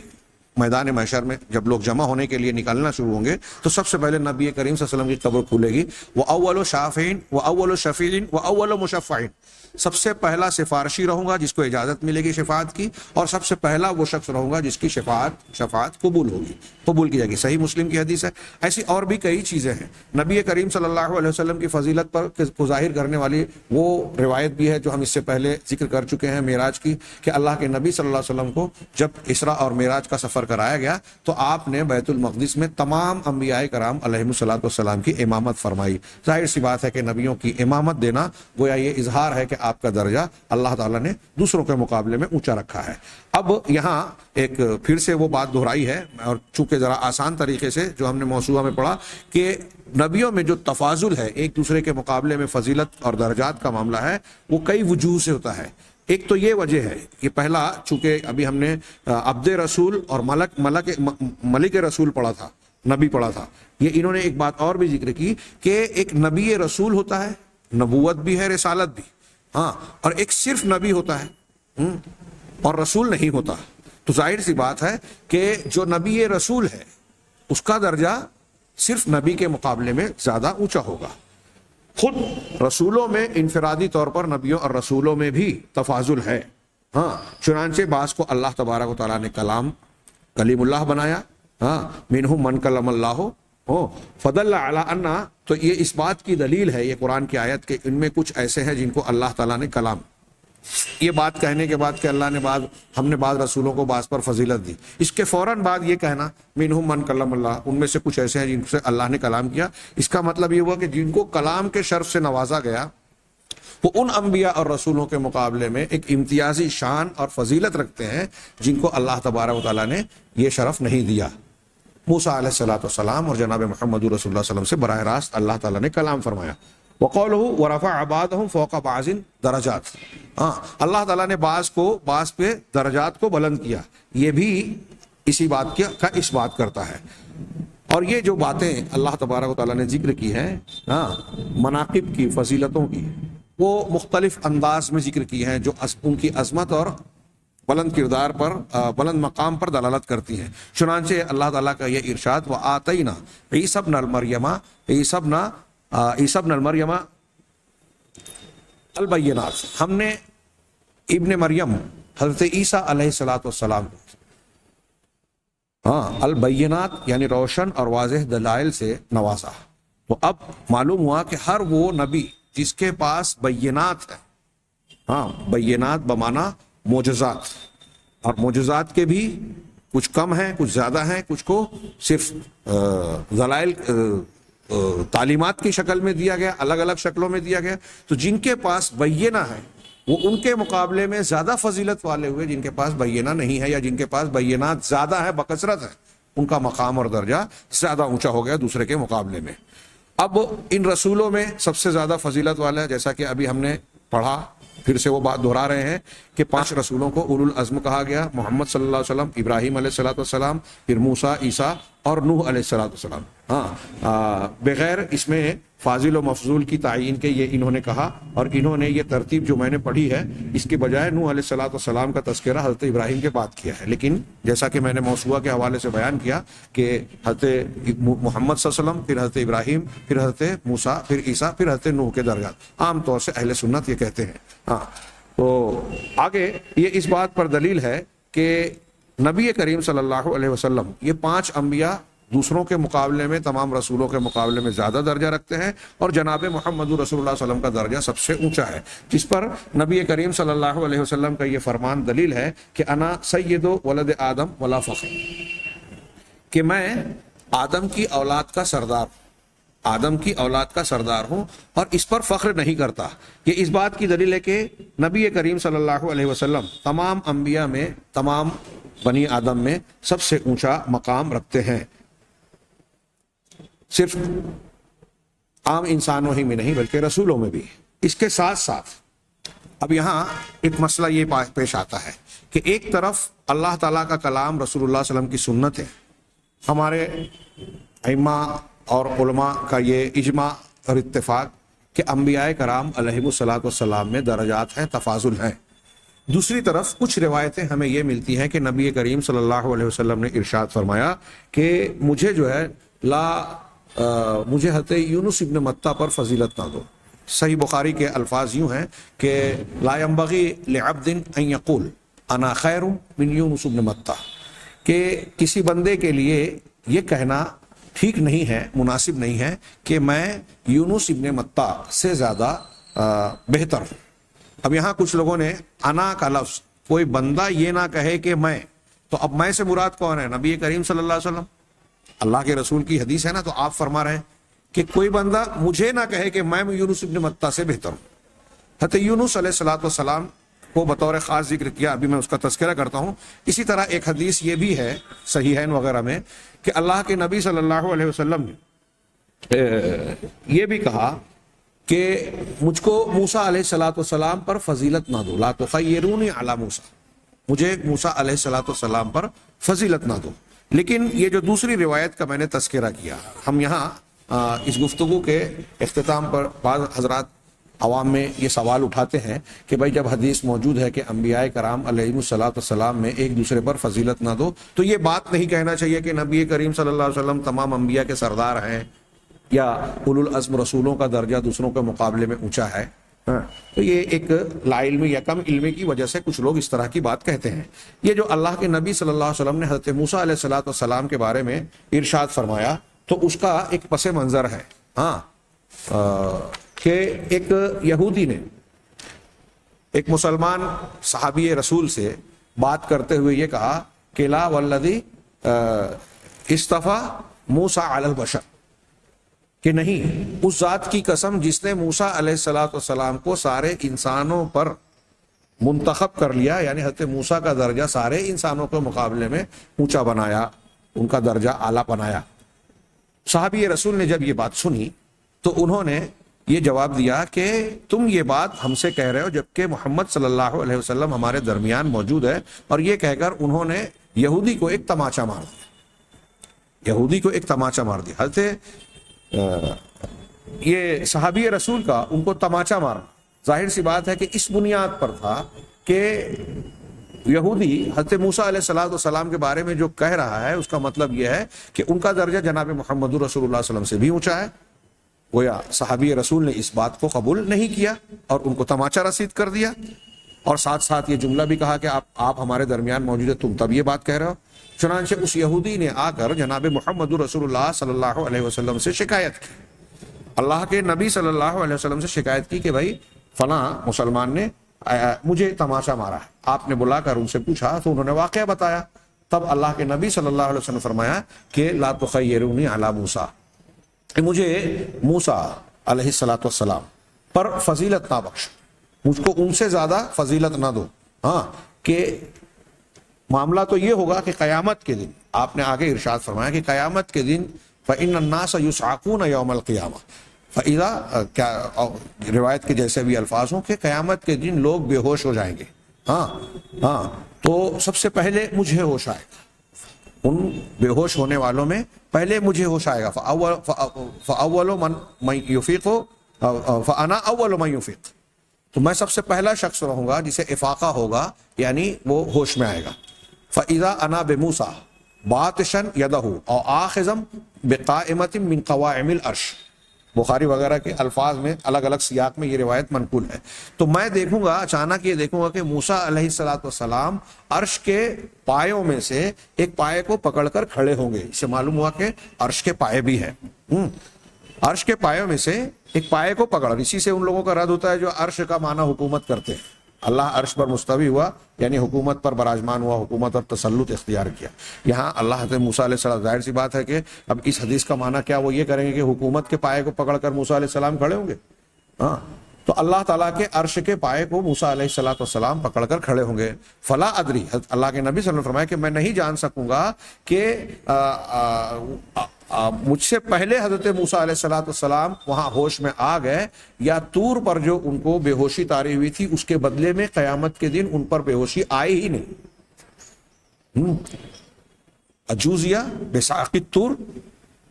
میدان محشر میں جب لوگ جمع ہونے کے لیے نکلنا شروع ہوں گے تو سب سے پہلے نبی کریم صلی اللہ علیہ وسلم کی قبر کھولے گی۔ وَأَوَّلُ شَافِعٍ وَأَوَّلُ شَفِيعٍ وَأَوَّلُ مُشَفَّعٍ، سب سے پہلا سفارشی رہوں گا جس کو اجازت ملے گی شفاعت کی، اور سب سے پہلا وہ شخص رہوں گا جس کی شفاعت قبول ہوگی، قبول کی جائے گی۔ صحیح مسلم کی حدیث ہے۔ ایسی اور بھی کئی چیزیں ہیں۔ نبی کریم صلی اللہ علیہ وسلم کی فضیلت پر کو ظاہر کرنے والی وہ روایت بھی ہے جو ہم اس سے پہلے ذکر کر چکے ہیں، معراج کی، کہ اللہ کے نبی صلی اللہ علیہ وسلم کو جب اسراء اور معراج کا سفر سفر کرایا گیا تو آپ نے بیت المقدس میں تمام انبیاء کرام علیہم الصلوۃ والسلام کی امامت فرمائی۔ ظاہر سی بات ہے کہ نبیوں کی امامت دینا گویا یہ اظہار ہے کہ آپ کا درجہ اللہ تعالیٰ نے دوسروں کے مقابلے میں اونچا رکھا ہے۔ اب یہاں ایک پھر سے وہ بات دہرائی ہے، اور چونکہ ذرا آسان طریقے سے جو ہم نے موضوع میں پڑھا کہ نبیوں میں جو تفاضل ہے، ایک دوسرے کے مقابلے میں فضیلت اور درجات کا معاملہ ہے، وہ کئی وجوہ سے ہوتا ہے۔ ایک تو یہ وجہ ہے کہ پہلا، چونکہ ابھی ہم نے عبد رسول اور ملک رسول پڑھا تھا، نبی پڑھا تھا، یہ انہوں نے ایک بات اور بھی ذکر کی کہ ایک نبی رسول ہوتا ہے، نبوت بھی ہے، رسالت بھی، ہاں، اور ایک صرف نبی ہوتا ہے اور رسول نہیں ہوتا۔ تو ظاہر سی بات ہے کہ جو نبی رسول ہے اس کا درجہ صرف نبی کے مقابلے میں زیادہ اونچا ہوگا۔ خود رسولوں میں انفرادی طور پر نبیوں اور رسولوں میں بھی تفاضل ہے، ہاں، چنانچہ بعض کو اللہ تبارک و تعالیٰ نے کلیم اللہ بنایا، ہاں، منہم من کلم اللہ فضل علی انا، تو یہ اس بات کی دلیل ہے یہ قرآن کی آیت کہ ان میں کچھ ایسے ہیں جن کو اللہ تعالیٰ نے کلام، یہ بات کہنے کے بعد کہ اللہ نے ہم نے بعض رسولوں کو بعض پر فضیلت دی، اس کے فوراً بعد یہ کہنا منہم من کلم اللہ، ان میں سے کچھ ایسے ہیں جن سے اللہ نے کلام کیا، اس کا مطلب یہ ہوا کہ جن کو کلام کے شرف سے نوازا گیا وہ ان انبیاء اور رسولوں کے مقابلے میں ایک امتیازی شان اور فضیلت رکھتے ہیں جن کو اللہ تبارک و تعالیٰ نے یہ شرف نہیں دیا۔ موسیٰ علیہ الصلوۃ والسلام اور جناب محمد رسول اللہ صلی اللہ علیہ وسلم سے براہ راست اللہ تعالیٰ نے کلام فرمایا۔ وَقَوْلُهُ وَرَفَعَ بَعْضَهُمْ فَوْقَ بَعْضٍ درجات، ہاں، اللہ تعالیٰ نے بعض پہ درجات کو بلند کیا، یہ بھی اسی بات کا اس بات کرتا ہے۔ اور یہ جو باتیں اللہ تبارک و تعالیٰ نے ذکر کی ہیں، ہاں، مناقب کی، فضیلتوں کی، وہ مختلف انداز میں ذکر کی ہیں جو ان کی عظمت اور بلند کردار پر، بلند مقام پر دلالت کرتی ہیں۔ چنانچہ اللہ تعالیٰ کا یہ ارشاد وَآتَيْنَا عِیسیٰ ابْنَ المریم البینات، ہم نے ابن مریم حضرت عیسیٰ علیہ الصلوۃ والسلام، ہاں، البینات یعنی روشن اور واضح دلائل سے نوازا۔ تو اب معلوم ہوا کہ ہر وہ نبی جس کے پاس بینات ہے، ہاں، بینات بمعنی معجزات، اور معجزات کے بھی کچھ کم ہیں، کچھ زیادہ ہیں، کچھ کو صرف دلائل تعلیمات کی شکل میں دیا گیا، الگ الگ شکلوں میں دیا گیا۔ تو جن کے پاس بینہ ہے وہ ان کے مقابلے میں زیادہ فضیلت والے ہوئے، جن کے پاس بینہ نہیں ہے یا جن کے پاس بینات زیادہ ہے، بکثرت ہے، ان کا مقام اور درجہ زیادہ اونچا ہو گیا دوسرے کے مقابلے میں۔ اب ان رسولوں میں سب سے زیادہ فضیلت والا ہے، جیسا کہ ابھی ہم نے پڑھا، پھر سے وہ بات دہرا رہے ہیں کہ 5 رسولوں کو اولو العزم کہا گیا، محمد صلی اللہ علیہ وسلم، ابراہیم علیہ الصلوۃ والسلام، پھر موسیٰ، عیسیٰ اور نوح علیہ الصلوۃ والسلام، ہاں، بغیر اس میں فاضل و مفضول کی تعیین کے یہ انہوں نے کہا، اور انہوں نے یہ ترتیب جو میں نے پڑھی ہے اس کے بجائے نوح علیہ الصلوۃ والسلام کا تذکرہ حضرت ابراہیم کے بعد کیا ہے۔ لیکن جیسا کہ میں نے موسوعہ کے حوالے سے بیان کیا کہ حضرت محمد صلی اللہ علیہ وسلم، پھر حضرت ابراہیم، پھر حضرت موسیٰ، پھر عیسیٰ، پھر حضرت نوح کے درجات عام طور سے اہل سنت یہ کہتے ہیں۔ ہاں، تو آگے یہ اس بات پر دلیل ہے کہ نبی کریم صلی اللہ علیہ وسلم یہ 5 انبیاء دوسروں کے مقابلے میں، تمام رسولوں کے مقابلے میں زیادہ درجہ رکھتے ہیں، اور جناب محمد رسول اللہ صلی اللہ علیہ وسلم کا درجہ سب سے اونچا ہے، جس پر نبی کریم صلی اللہ علیہ وسلم کا یہ فرمان دلیل ہے کہ انا سید ولد آدم ولا فخر، کہ میں آدم کی اولاد کا سردار، آدم کی اولاد کا سردار ہوں اور اس پر فخر نہیں کرتا۔ یہ اس بات کی دلیل ہے کہ نبی کریم صلی اللہ علیہ وسلم تمام انبیاء میں، تمام بنی آدم میں سب سے اونچا مقام رکھتے ہیں، صرف عام انسانوں ہی میں نہیں بلکہ رسولوں میں بھی۔ اس کے ساتھ ساتھ اب یہاں ایک مسئلہ یہ پیش آتا ہے کہ ایک طرف اللہ تعالیٰ کا کلام، رسول اللہ صلی اللہ علیہ وسلم کی سنت ہے، ہمارے ائمہ اور علماء کا یہ اجماع اور اتفاق کہ انبیاء کرام علیہم الصلوۃ والسلام میں درجات ہیں، تفاضل ہیں۔ دوسری طرف کچھ روایتیں ہمیں یہ ملتی ہیں کہ نبی کریم صلی اللہ علیہ وسلم نے ارشاد فرمایا کہ مجھے جو ہے مجھے حضرت یونس ابن متہ پر فضیلت نہ دو۔ صحیح بخاری کے الفاظ یوں ہیں کہ لا ينبغي لعبد ان يقول انا خیر من یونس ابن متہ، کہ کسی بندے کے لیے یہ کہنا ٹھیک نہیں ہے، مناسب نہیں ہے کہ میں یونس ابن متہ سے زیادہ بہتر ہوں۔ اب یہاں کچھ لوگوں نے انا کا لفظ، کوئی بندہ یہ نہ کہے کہ میں، تو اب میں سے مراد کون ہے؟ نبی کریم صلی اللہ علیہ وسلم، اللہ کے رسول کی حدیث ہے نا. تو آپ فرما رہے ہیں کہ کوئی بندہ مجھے نہ کہے کہ میں یونس ابن متہ سے بہتر ہوں. حضرت یونس علیہ الصلوۃ والسلام کو بطور خاص ذکر کیا، ابھی میں اس کا تذکرہ کرتا ہوں. اسی طرح ایک حدیث یہ بھی ہے صحیحین وغیرہ میں کہ اللہ کے نبی صلی اللہ علیہ وسلم نے یہ بھی کہا کہ مجھ کو موسیٰ علیہ الصلوۃ والسلام پر فضیلت نہ دو، لا تخیرونی علی موسیٰ، مجھے موسیٰ علیہ الصلوۃ والسلام پر فضیلت نہ دو. لیکن یہ جو دوسری روایت کا میں نے تذکرہ کیا، ہم یہاں اس گفتگو کے اختتام پر بعض حضرات عوام میں یہ سوال اٹھاتے ہیں کہ بھائی جب حدیث موجود ہے کہ انبیاء کرام علیہ الصلوۃ والسلام میں ایک دوسرے پر فضیلت نہ دو، تو یہ بات نہیں کہنا چاہیے کہ نبی کریم صلی اللہ علیہ وسلم تمام انبیاء کے سردار ہیں یا اولو العزم رسولوں کا درجہ دوسروں کے مقابلے میں اونچا ہے. تو یہ ایک لا علمی یا کم علمی کی وجہ سے کچھ لوگ اس طرح کی بات کہتے ہیں. یہ جو اللہ کے نبی صلی اللہ علیہ وسلم نے حضرت موسیٰ علیہ الصلوۃ والسلام کے بارے میں ارشاد فرمایا تو اس کا ایک پس منظر ہے کہ ایک یہودی نے ایک مسلمان صحابی رسول سے بات کرتے ہوئے یہ کہا کہ لا والذی اصطفیٰ موسیٰ علی البشر، کہ نہیں، اس ذات کی قسم جس نے موسیٰ علیہ الصلوۃ والسلام کو سارے انسانوں پر منتخب کر لیا، یعنی حضرت موسیٰ کا درجہ سارے انسانوں کے مقابلے میں اونچا بنایا، ان کا درجہ اعلیٰ بنایا. صحابی رسول نے جب یہ بات سنی تو انہوں نے یہ جواب دیا کہ تم یہ بات ہم سے کہہ رہے ہو جبکہ محمد صلی اللہ علیہ وسلم ہمارے درمیان موجود ہے. اور یہ کہہ کر انہوں نے یہودی کو ایک تماچا مار دیا، یہودی کو ایک تماچا مار دیا. حضرت یہ صحابی رسول کا ان کو تماچا مارنا ظاہر سی بات ہے کہ اس بنیاد پر تھا کہ یہودی حضرت موسیٰ علیہ الصلوۃ والسلام کے بارے میں جو کہہ رہا ہے اس کا مطلب یہ ہے کہ ان کا درجہ جناب محمد رسول اللہ صلی اللہ علیہ وسلم سے بھی اونچا ہے. گویا صحابی رسول نے اس بات کو قبول نہیں کیا اور ان کو تماچا رسید کر دیا، اور ساتھ ساتھ یہ جملہ بھی کہا کہ آپ ہمارے درمیان موجود ہے، تم تب یہ بات کہہ رہے ہو. چنانچہ اس یہودی نے آ کر جناب محمد رسول اللہ صلی اللہ علیہ وسلم سے شکایت کی، اللہ کے نبی صلی اللہ علیہ وسلم سے شکایت کی کہ بھائی فلاں مسلمان نے مجھے تماشا مارا ہے. آپ نے بلا کر ان سے پوچھا تو انہوں نے واقعہ بتایا. تب اللہ کے نبی صلی اللہ علیہ وسلم نے فرمایا کہ لا تخیرونی علی موسیٰ، کہ مجھے موسیٰ علیہ الصلوۃ والسلام پر فضیلت نہ بخش، مجھ کو ان سے زیادہ فضیلت نہ دو. کہ معاملہ تو یہ ہوگا کہ قیامت کے دن آپ نے آگے ارشاد فرمایا کہ قیامت کے دن فإن الناس يصعقون يوم القیامہ، فإذا، کیا روایت کے جیسے بھی الفاظ ہوں کہ قیامت کے دن لوگ بے ہوش ہو جائیں گے. تو سب سے پہلے مجھے ہوش آئے گا، ان بے ہوش ہونے والوں میں پہلے مجھے ہوش آئے گا. فاول من یفیق، فانا اول من یفیق، تو میں سب سے پہلا شخص رہوں گا جسے افاقہ ہوگا، یعنی وہ ہوش میں آئے گا. فاذا انا بموسیٰ باطشا یدہ او آخذا بقائمۃ من قوائم العرش، بخاری وغیرہ کے الفاظ میں الگ الگ سیاق میں یہ روایت منقول ہے. تو میں دیکھوں گا، اچانک یہ دیکھوں گا کہ موسیٰ علیہ الصلوۃ والسلام عرش کے پایوں میں سے ایک پائے کو پکڑ کر کھڑے ہوں گے. اس سے معلوم ہوا کہ عرش کے پائے بھی ہیں. عرش کے پایوں میں سے ایک پائے کو پکڑ، اسی سے ان لوگوں کا رد ہوتا ہے جو عرش کا معنی حکومت کرتے ہیں. اللہ عرش پر مستوی ہوا یعنی حکومت پر براجمان ہوا، حکومت اور تسلط اختیار کیا. یہاں اللہ حضرت موسیٰ علیہ السلام، ظاہر سی بات ہے کہ اب اس حدیث کا معنی کیا وہ یہ کریں گے کہ حکومت کے پائے کو پکڑ کر موسیٰ علیہ السلام کھڑے ہوں گے؟ تو اللہ تعالیٰ کے عرش کے پائے کو موسیٰ علیہ السلام پکڑ کر کھڑے ہوں گے. فلا ادری، اللہ کے نبی صلی اللہ علیہ وسلم نے فرمایا کہ میں نہیں جان سکوں گا کہ مجھ سے پہلے حضرت موسیٰ علیہ السلام وہاں ہوش میں آ گئے یا طور پر جو ان کو بے ہوشی طاری ہوئی تھی اس کے بدلے میں قیامت کے دن ان پر بے ہوشی آئی ہی نہیں. اجوزیا بساق الطور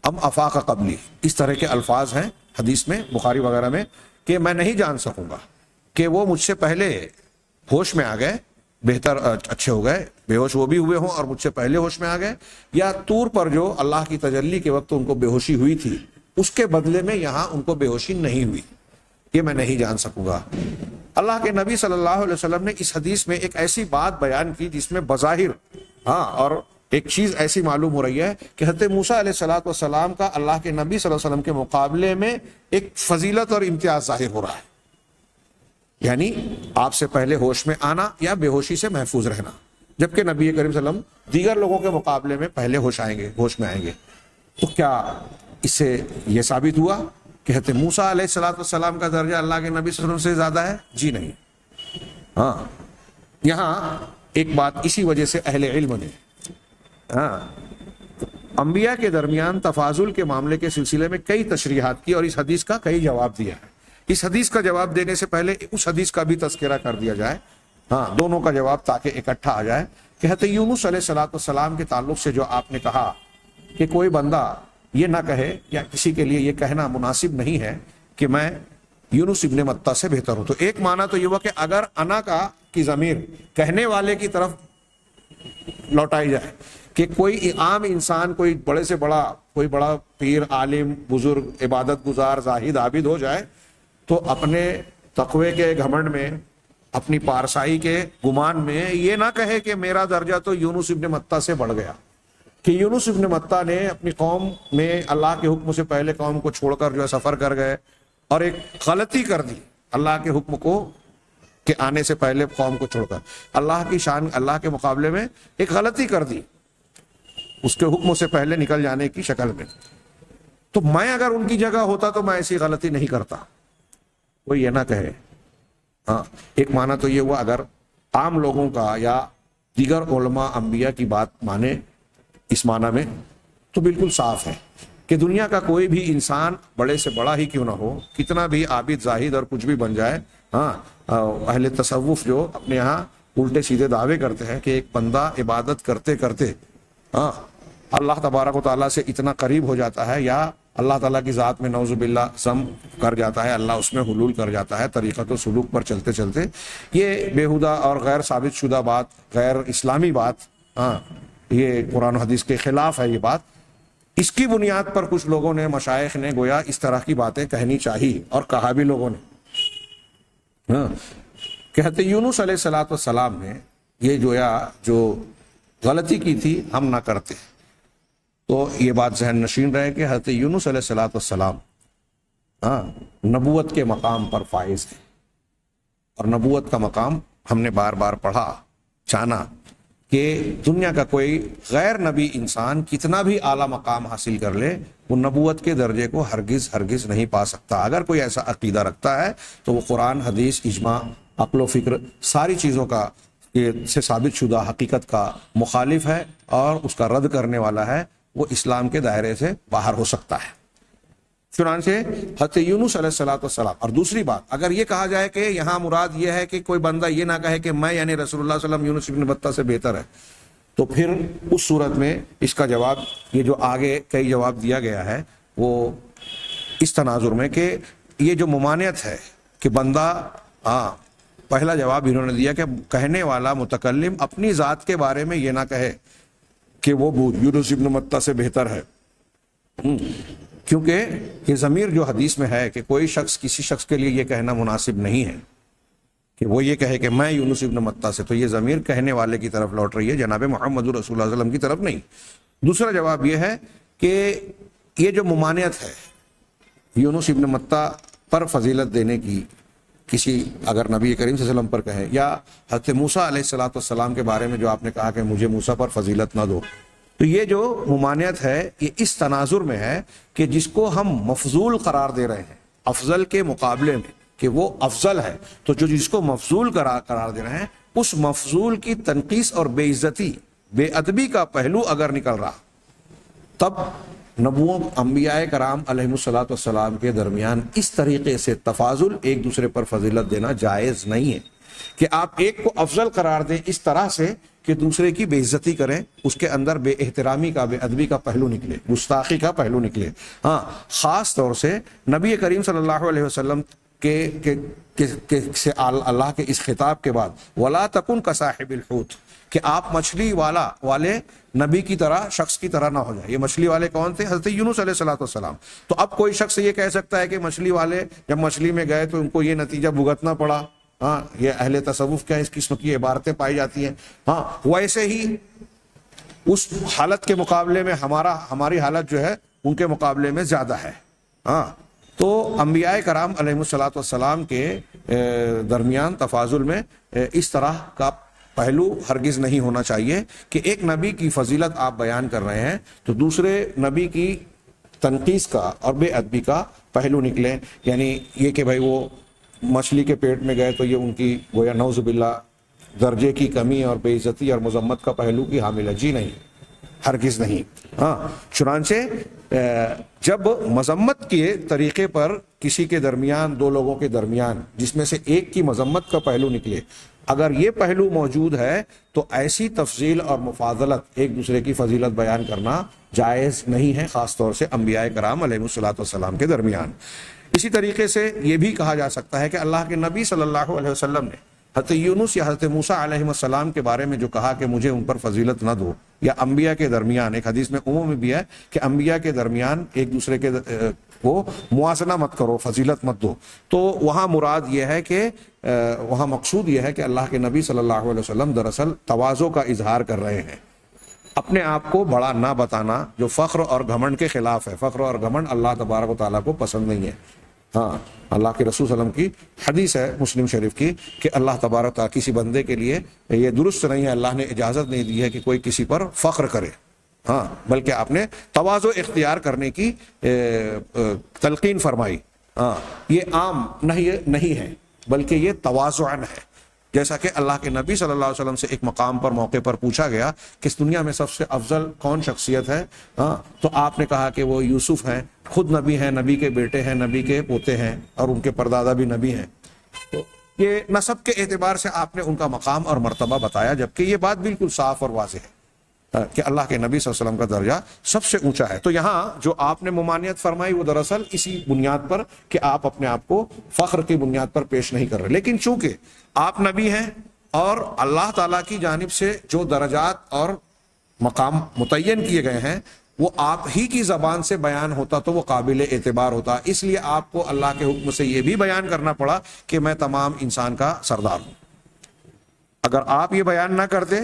ام افاق قبلی، اس طرح کے الفاظ ہیں حدیث میں بخاری وغیرہ میں کہ میں نہیں جان سکوں گا کہ وہ مجھ سے پہلے ہوش میں آ گئے، بہتر اچھے ہو گئے، بے ہوش وہ بھی ہوئے ہوں اور مجھ سے پہلے ہوش میں آ گئے، یا طور پر جو اللہ کی تجلی کے وقت ان کو بے ہوشی ہوئی تھی اس کے بدلے میں یہاں ان کو بے ہوشی نہیں ہوئی. یہ میں نہیں جان سکوں گا. اللہ کے نبی صلی اللہ علیہ وسلم نے اس حدیث میں ایک ایسی بات بیان کی جس میں بظاہر اور ایک چیز ایسی معلوم ہو رہی ہے کہ حضرت موسیٰ علیہ الصلوۃ والسلام کا اللہ کے نبی صلی اللہ علیہ وسلم کے مقابلے میں ایک فضیلت اور امتیاز ظاہر ہو رہا ہے، یعنی آپ سے پہلے ہوش میں آنا یا بے ہوشی سے محفوظ رہنا. جبکہ نبی کریم صلی اللہ علیہ وسلم دیگر لوگوں کے مقابلے میں پہلے ہوش میں آئیں گے. تو کیا اس سے یہ ثابت ہوا کہ حضرت موسیٰ علیہ السلام کا درجہ اللہ کے نبی صلی اللہ علیہ وسلم سے زیادہ ہے؟ جی نہیں. ہاں یہاں ایک بات اسی وجہ سے اہل علم نے انبیاء کے درمیان تفاضل کے معاملے کے سلسلے میں کئی تشریحات کی اور اس حدیث کا کئی جواب دیا ہے. اس حدیث کا جواب دینے سے پہلے اس حدیث کا بھی تذکرہ کر دیا جائے, دونوں کا جواب, تاکہ اکٹھا آ جائے. کہ حضرت یونس علیہ السلام کے تعلق سے جو آپ نے کہا کہ کوئی بندہ یہ نہ کہے, یا کسی کے لیے یہ کہنا مناسب نہیں ہے کہ میں یونس ابن متہ سے بہتر ہوں, تو ایک معنی تو یہ ہوا کہ اگر انا کی ضمیر کہنے والے کی طرف لوٹائی جائے کہ کوئی عام انسان, کوئی بڑے سے بڑا, کوئی بڑا پیر, عالم, بزرگ, عبادت گزار, زاہد, عابد ہو جائے تو اپنے تقوی کے گھمنڈ میں, اپنی پارسائی کے گمان میں یہ نہ کہے کہ میرا درجہ تو یونس ابن متہ سے بڑھ گیا, کہ یونس ابن متہ نے اپنی قوم میں اللہ کے حکم سے پہلے قوم کو چھوڑ کر جو ہے سفر کر گئے اور ایک غلطی کر دی اللہ کے حکم کو کے آنے سے پہلے قوم کو چھوڑ کر, اللہ کی شان, اللہ کے مقابلے میں ایک غلطی کر دی اس کے حکم سے پہلے نکل جانے کی شکل میں. تو میں اگر ان کی جگہ ہوتا تو میں ایسی غلطی نہیں کرتا, کوئی یہ نہ کہے. ایک معنی تو یہ ہوا اگر عام لوگوں کا یا دیگر علماء انبیاء کی بات مانے اس معنی میں, تو بالکل صاف ہے کہ دنیا کا کوئی بھی انسان بڑے سے بڑا ہی کیوں نہ ہو, کتنا بھی عابد, زاہد اور کچھ بھی بن جائے, اہل تصوف جو اپنے یہاں الٹے سیدھے دعوے کرتے ہیں کہ ایک بندہ عبادت کرتے کرتے اللہ تبارک و تعالیٰ سے اتنا قریب ہو جاتا ہے, یا اللہ تعالیٰ کی ذات میں نعوذ باللہ سم کر جاتا ہے, اللہ اس میں حلول کر جاتا ہے طریقت و سلوک پر چلتے چلتے, یہ بیہودہ اور غیر ثابت شدہ بات, غیر اسلامی بات, یہ قرآن و حدیث کے خلاف ہے یہ بات. اس کی بنیاد پر کچھ لوگوں نے, مشائخ نے گویا اس طرح کی باتیں کہنی چاہیے, اور کہا بھی لوگوں نے. کہتے یونس علیہ السلام نے یہ جو غلطی کی تھی ہم نہ کرتے, تو یہ بات ذہن نشین رہے کہ حضرت یونس علیہ السلام نبوت کے مقام پر فائز ہے, اور نبوت کا مقام ہم نے بار بار پڑھا, جانا کہ دنیا کا کوئی غیر نبی انسان کتنا بھی اعلیٰ مقام حاصل کر لے, وہ نبوت کے درجے کو ہرگز نہیں پا سکتا. اگر کوئی ایسا عقیدہ رکھتا ہے تو وہ قرآن, حدیث, اجماع, عقل و فکر, ساری چیزوں کا سے ثابت شدہ حقیقت کا مخالف ہے, اور اس کا رد کرنے والا ہے, وہ اسلام کے دائرے سے باہر ہو سکتا ہے. چنانچہ حضرت یونس علیہ السلام. اور دوسری بات, اگر یہ کہا جائے کہ یہاں مراد یہ ہے کہ کوئی بندہ یہ نہ کہے کہ میں یعنی رسول اللہ صلی اللہ علیہ وسلم یونس ابن متہ سے بہتر ہے, تو پھر اس صورت میں اس کا جواب, یہ جو آگے کئی جواب دیا گیا ہے, وہ اس تناظر میں کہ یہ جو ممانعت ہے کہ بندہ, پہلا جواب انہوں نے دیا کہ کہنے والا متکلم اپنی ذات کے بارے میں یہ نہ کہے کہ وہ یونس ابن متہ سے بہتر ہے, کیونکہ یہ ضمیر جو حدیث میں ہے کہ کوئی شخص کسی شخص کے لیے یہ کہنا مناسب نہیں ہے کہ وہ یہ کہے کہ میں یونس ابن متہ سے, تو یہ ضمیر کہنے والے کی طرف لوٹ رہی ہے, جناب محمد رسول اللہ صلی اللہ علیہ وسلم کی طرف نہیں. دوسرا جواب یہ ہے کہ یہ جو ممانعت ہے یونس ابن متہ پر فضیلت دینے کی, کسی اگر نبی کریم صلی اللہ علیہ وسلم پر کہے, یا حضرت موسیٰ علیہ السلام کے بارے میں جو آپ نے کہا کہ مجھے موسیٰ پر فضیلت نہ دو, تو یہ جو ممانعت ہے یہ اس تناظر میں ہے کہ جس کو ہم مفضول قرار دے رہے ہیں افضل کے مقابلے میں کہ وہ افضل ہے, تو جو جس کو مفضول قرار دے رہے ہیں اس مفضول کی تنقیص اور بے عزتی, بے ادبی کا پہلو اگر نکل رہا, تب نبووں, انبیاء کرام علیہ السلام کے درمیان اس طریقے سے تفاضل, ایک دوسرے پر فضیلت دینا جائز نہیں ہے کہ آپ ایک کو افضل قرار دیں اس طرح سے کہ دوسرے کی بے عزتی کریں, اس کے اندر بے احترامی کا, بے ادبی کا پہلو نکلے, گستاخی کا پہلو نکلے. خاص طور سے نبی کریم صلی اللہ علیہ وسلم سے اللہ کے اس خطاب کے بعد وَلَا تَكُنْ كَصَاحِبِ الْحُوتِ, کہ آپ مچھلی والے نبی کی طرح, شخص کی طرح نہ ہو جائے. یہ مچھلی والے کون تھے؟ حضرت یونس علیہ السلام. تو اب کوئی شخص یہ کہہ سکتا ہے کہ مچھلی والے جب مچھلی میں گئے تو ان کو یہ نتیجہ بھگتنا پڑا. یہ اہل تصوف کیا اس قسم کی عبارتیں پائی جاتی ہیں. ویسے ہی اس حالت کے مقابلے میں ہماری حالت جو ہے ان کے مقابلے میں زیادہ ہے. تو انبیاء کرام علیہ السلام کے درمیان تفاضل میں اس طرح کا پہلو ہرگز نہیں ہونا چاہیے کہ ایک نبی کی فضیلت آپ بیان کر رہے ہیں تو دوسرے نبی کی تنقیص کا اور بے ادبی کا پہلو نکلے، یعنی یہ کہ بھائی وہ مچھلی کے پیٹ میں گئے تو یہ ان کی گویا نعوذ باللہ درجے کی کمی اور بے عزتی اور مذمت کا پہلو کی حامل ہے، جی نہیں، ہرگز نہیں۔ ہاں، چنانچہ جب مذمت کے طریقے پر کسی کے درمیان، دو لوگوں کے درمیان، جس میں سے ایک کی مذمت کا پہلو نکلے، اگر یہ پہلو موجود ہے تو ایسی تفضیل اور مفاضلت، ایک دوسرے کی فضیلت بیان کرنا جائز نہیں ہے، خاص طور سے انبیاء کرام علیہ الصلوۃ والسلام کے درمیان۔ اسی طریقے سے یہ بھی کہا جا سکتا ہے کہ اللہ کے نبی صلی اللہ علیہ وسلم نے حضرت یونس یا حضرت موسیٰ علیہ السلام کے بارے میں جو کہا کہ مجھے ان پر فضیلت نہ دو، یا انبیاء کے درمیان، ایک حدیث میں عموم میں بھی ہے کہ انبیاء کے درمیان ایک دوسرے کے کو موازنہ مت کرو، فضیلت مت دو، تو وہاں مراد یہ ہے کہ وہاں مقصود یہ ہے کہ اللہ کے نبی صلی اللہ علیہ وسلم دراصل تواضع کا اظہار کر رہے ہیں، اپنے آپ کو بڑا نہ بتانا جو فخر اور گھمنڈ کے خلاف ہے۔ فخر اور گھمنڈ اللہ تبارک و تعالیٰ کو پسند نہیں ہے۔ ہاں، اللہ کے رسول صلی اللہ علیہ وسلم کی حدیث ہے مسلم شریف کی کہ اللہ تبارک تعالیٰ کسی بندے کے لیے یہ درست نہیں ہے، اللہ نے اجازت نہیں دی ہے کہ کوئی کسی پر فخر کرے، ہاں، بلکہ آپ نے تواضع اختیار کرنے کی تلقین فرمائی۔ ہاں، یہ عام نہیں ہے بلکہ یہ تواضعاً ہے، جیسا کہ اللہ کے نبی صلی اللہ علیہ وسلم سے ایک مقام پر موقع پر پوچھا گیا کہ اس دنیا میں سب سے افضل کون شخصیت ہے، ہاں، تو آپ نے کہا کہ وہ یوسف ہیں، خود نبی ہیں، نبی کے بیٹے ہیں، نبی کے پوتے ہیں، اور ان کے پردادا بھی نبی ہیں۔ تو یہ نسب کے اعتبار سے آپ نے ان کا مقام اور مرتبہ بتایا، جبکہ یہ بات بالکل صاف اور واضح ہے کہ اللہ کے نبی صلی اللہ علیہ وسلم کا درجہ سب سے اونچا ہے۔ تو یہاں جو آپ نے ممانعت فرمائی وہ دراصل اسی بنیاد پر کہ آپ اپنے آپ کو فخر کی بنیاد پر پیش نہیں کر رہے، لیکن چونکہ آپ نبی ہیں اور اللہ تعالیٰ کی جانب سے جو درجات اور مقام متعین کیے گئے ہیں وہ آپ ہی کی زبان سے بیان ہوتا تو وہ قابل اعتبار ہوتا، اس لیے آپ کو اللہ کے حکم سے یہ بھی بیان کرنا پڑا کہ میں تمام انسان کا سردار ہوں۔ اگر آپ یہ بیان نہ کرتے،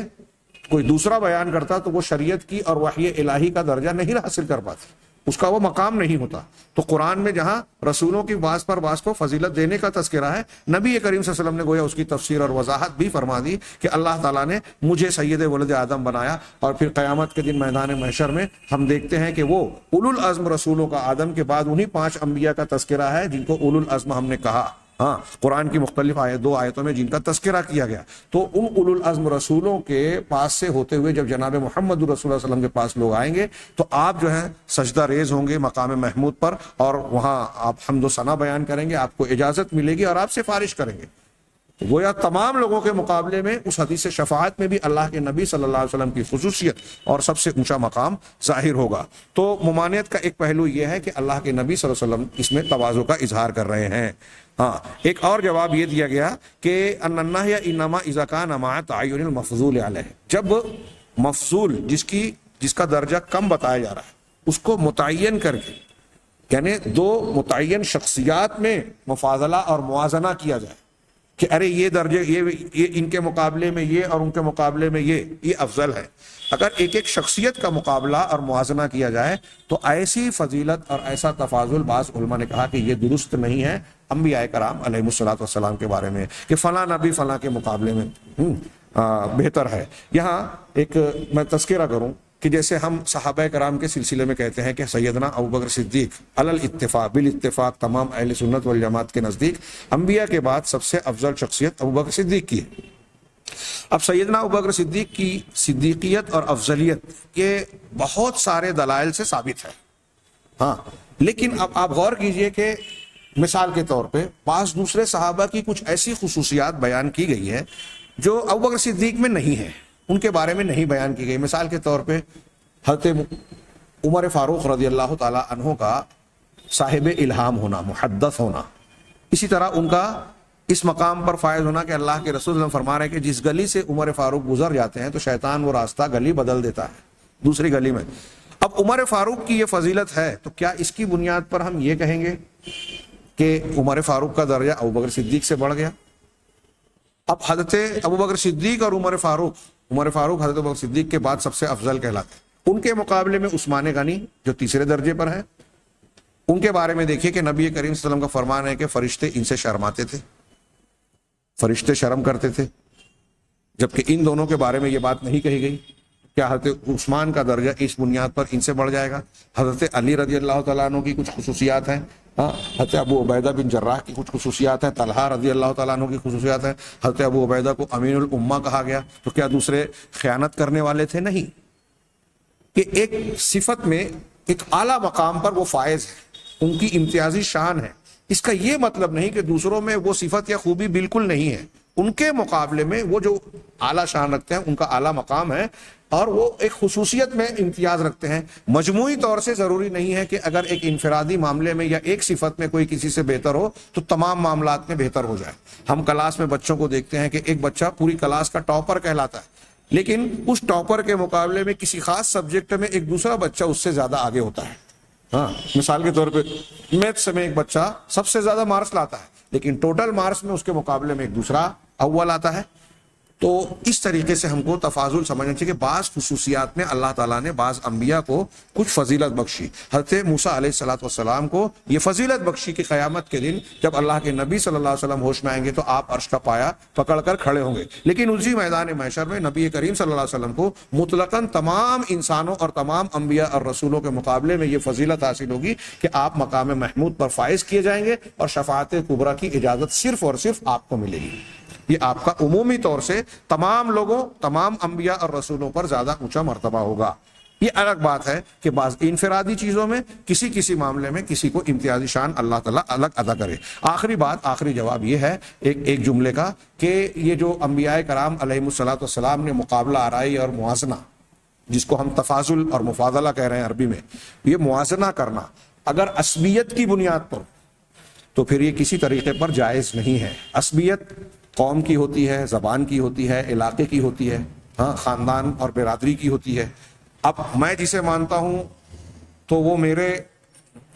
کوئی دوسرا بیان کرتا، تو وہ شریعت کی اور وحی الہی کا درجہ نہیں حاصل کر پاتے، اس کا وہ مقام نہیں ہوتا۔ تو قرآن میں جہاں رسولوں کی بعض پر بعض کو فضیلت دینے کا تذکرہ ہے، نبی کریم صلی اللہ علیہ وسلم نے گویا اس کی تفسیر اور وضاحت بھی فرما دی کہ اللہ تعالیٰ نے مجھے سید ولد آدم بنایا، اور پھر قیامت کے دن میدان محشر میں ہم دیکھتے ہیں کہ وہ اولو العزم رسولوں کا، آدم کے بعد انہی 5 انبیاء کا تذکرہ ہے جن کو اولو العزم ہم نے کہا۔ ہاں، قرآن کی مختلف 2 آیتوں میں جن کا تذکرہ کیا گیا، تو ان اولو العزم رسولوں کے پاس سے ہوتے ہوئے جب جناب محمد رسول اللہ صلی اللہ علیہ وسلم کے پاس لوگ آئیں گے تو آپ جو ہیں سجدہ ریز ہوں گے مقام محمود پر، اور وہاں آپ حمد و ثنا بیان کریں گے، آپ کو اجازت ملے گی اور آپ سفارش کریں گے۔ گویا تمام لوگوں کے مقابلے میں اس حدیث شفاعت میں بھی اللہ کے نبی صلی اللہ علیہ وسلم کی خصوصیت اور سب سے اونچا مقام ظاہر ہوگا۔ تو ممانعت کا ایک پہلو یہ ہے کہ اللہ کے نبی صلی اللہ علیہ وسلم اس میں تواضع کا اظہار کر رہے ہیں۔ ہاں، ایک اور جواب یہ دیا گیا کہ ان النہی انما اذا کان مع تعین المفضول علیہ، جب مفضول جس کا درجہ کم بتایا جا رہا ہے اس کو متعین کر کے، یعنی 2 متعین شخصیات میں مفاضلہ اور موازنہ کیا جائے کہ ارے یہ درجے یہ ان کے مقابلے میں یہ اور ان کے مقابلے میں یہ افضل ہے، اگر ایک ایک شخصیت کا مقابلہ اور موازنہ کیا جائے تو ایسی فضیلت اور ایسا تفاضل بعض علماء نے کہا کہ یہ درست نہیں ہے انبیاء کرام علیہ الصلوۃ والسلام کے بارے میں، کہ فلاں نبی فلاں کے مقابلے میں بہتر ہے۔ یہاں ایک میں تذکرہ کروں کہ جیسے ہم صحابہ کرام کے سلسلے میں کہتے ہیں کہ سیدنا ابوبکر صدیق بالاتفاق تمام اہل سنت والجماعت کے نزدیک انبیاء کے بعد سب سے افضل شخصیت ابوبکر صدیق کی ہے۔ اب سیدنا ابوبکر صدیق کی صدیقیت اور افضلیت یہ بہت سارے دلائل سے ثابت ہے، ہاں، لیکن اب آپ غور کیجئے کہ مثال کے طور پہ بعض دوسرے صحابہ کی کچھ ایسی خصوصیات بیان کی گئی ہے جو ابوبکر صدیق میں نہیں ہے، ان کے بارے میں نہیں بیان کی گئی۔ مثال کے طور پہ حضرت عمر فاروق رضی اللہ تعالی عنہ کا صاحب الہام ہونا، محدث ہونا، اسی طرح ان کا اس مقام پر فائز ہونا کہ اللہ کے رسول صلی اللہ علیہ وسلم فرما رہے ہیں کہ جس گلی سے عمر فاروق گزر جاتے ہیں تو شیطان وہ راستہ گلی بدل دیتا ہے دوسری گلی میں۔ اب عمر فاروق کی یہ فضیلت ہے تو کیا اس کی بنیاد پر ہم یہ کہیں گے کہ عمر فاروق کا درجہ ابوبکر صدیق سے بڑھ گیا؟ اب حضرت ابوبکر صدیق اور عمر فاروق حضرت ابوبکر صدیق کے بعد سب سے افضل کہلاتے ہیں۔ ان کے مقابلے میں عثمان غنی جو تیسرے درجے پر ہیں، ان کے بارے میں دیکھیے کہ نبی کریم صلی اللہ علیہ وسلم کا فرمان ہے کہ فرشتے ان سے شرماتے تھے، فرشتے شرم کرتے تھے، جبکہ ان دونوں کے بارے میں یہ بات نہیں کہی گئی. کیا حضرت عثمان کا درجہ اس بنیاد پر ان سے بڑھ جائے گا؟ حضرت علی رضی اللہ تعالیٰ عنہ کی کچھ خصوصیات ہیں، حضرت ابو عبیدہ بن جراح کی کچھ خصوصیات ہیں، طلحہ رضی اللہ تعالیٰ عنہ کی خصوصیات ہیں. حضرت ابو عبیدہ کو امین الامہ کہا گیا، تو کیا دوسرے خیانت کرنے والے تھے؟ نہیں. کہ ایک صفت میں ایک اعلیٰ مقام پر وہ فائز ہے، ان کی امتیازی شان ہے. اس کا یہ مطلب نہیں کہ دوسروں میں وہ صفت یا خوبی بالکل نہیں ہے. ان کے مقابلے میں وہ جو اعلیٰ شان رکھتے ہیں، ان کا اعلیٰ مقام ہے اور وہ ایک خصوصیت میں امتیاز رکھتے ہیں. مجموعی طور سے ضروری نہیں ہے کہ اگر ایک انفرادی معاملے میں یا ایک صفت میں کوئی کسی سے بہتر ہو تو تمام معاملات میں بہتر ہو جائے. ہم کلاس میں بچوں کو دیکھتے ہیں کہ ایک بچہ پوری کلاس کا ٹاپر کہلاتا ہے، لیکن اس ٹاپر کے مقابلے میں کسی خاص سبجیکٹ میں ایک دوسرا بچہ اس سے زیادہ آگے ہوتا ہے. مثال کے طور پہ میتھس میں ایک بچہ سب سے زیادہ مارکس لاتا ہے، لیکن ٹوٹل مارکس میں اس کے مقابلے میں ایک دوسرا اول آتا ہے. تو اس طریقے سے ہم کو تفاضل سمجھنا چاہیے کہ بعض خصوصیات میں اللہ تعالیٰ نے بعض انبیاء کو کچھ فضیلت بخشی. حضرت موسیٰ علیہ السلام کو یہ فضیلت بخشی کہ قیامت کے دن جب اللہ کے نبی صلی اللہ علیہ وسلم ہوش میں آئیں گے تو آپ عرش کا پایا پکڑ کر کھڑے ہوں گے. لیکن اسی میدان محشر میں نبی کریم صلی اللہ علیہ وسلم کو مطلقاً تمام انسانوں اور تمام انبیاء اور رسولوں کے مقابلے میں یہ فضیلت حاصل ہوگی کہ آپ مقام محمود پر فائز کیے جائیں گے اور شفاعت کبریٰ کی اجازت صرف اور صرف آپ کو ملے گی. یہ آپ کا عمومی طور سے تمام لوگوں، تمام انبیاء اور رسولوں پر زیادہ اونچا مرتبہ ہوگا. یہ الگ بات ہے کہ بعض انفرادی چیزوں میں کسی معاملے میں کسی کو امتیازی شان اللہ تعالیٰ الگ ادا کرے. آخری بات، آخری جواب یہ ہے ایک جملے کا کہ یہ جو انبیاء کرام علیہم السلام نے مقابلہ آرائی اور موازنہ، جس کو ہم تفاضل اور مفاضلہ کہہ رہے ہیں عربی میں، یہ موازنہ کرنا اگر عصبیت کی بنیاد پر تو پھر یہ کسی طریقے پر جائز نہیں ہے. عصبیت قوم کی ہوتی ہے، زبان کی ہوتی ہے، علاقے کی ہوتی ہے، خاندان اور برادری کی ہوتی ہے. اب میں جسے مانتا ہوں تو وہ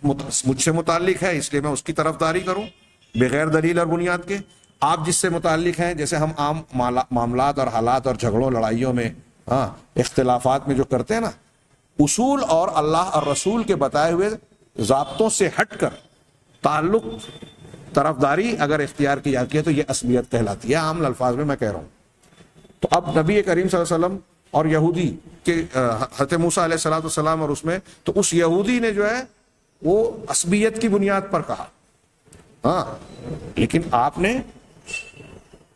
مجھ سے متعلق ہے، اس لیے میں اس کی طرفداری کروں بغیر دلیل اور بنیاد کے. آپ جس سے متعلق ہیں، جیسے ہم عام معاملات اور حالات اور جھگڑوں لڑائیوں میں اختلافات میں جو کرتے ہیں نا، اصول اور اللہ اور رسول کے بتائے ہوئے ضابطوں سے ہٹ کر تعلق طرفداری اگر اختیار کی جاتی ہے تو یہ عصبیت کہلاتی ہے. عام الفاظ میں کہہ رہا ہوں. تو اب نبی کریم صلی اللہ علیہ وسلم اور یہودی کے حضرت موسیٰ علیہ السلام اور اس میں تو اس یہودی نے جو ہے وہ عصبیت کی بنیاد پر کہا، لیکن آپ نے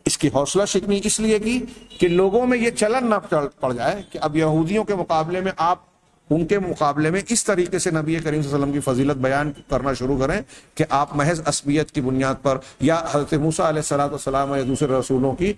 اس کی حوصلہ شکنی اس لیے کی کہ لوگوں میں یہ چلن نہ پڑ جائے کہ اب یہودیوں کے مقابلے میں آپ ان کے مقابلے میں اس طریقے سے نبی کریم صلی اللہ علیہ وسلم کی فضیلت بیان کرنا شروع کریں کہ آپ محض عصبیت کی بنیاد پر یا حضرت موسیٰ علیہ السلام یا دوسرے رسولوں کی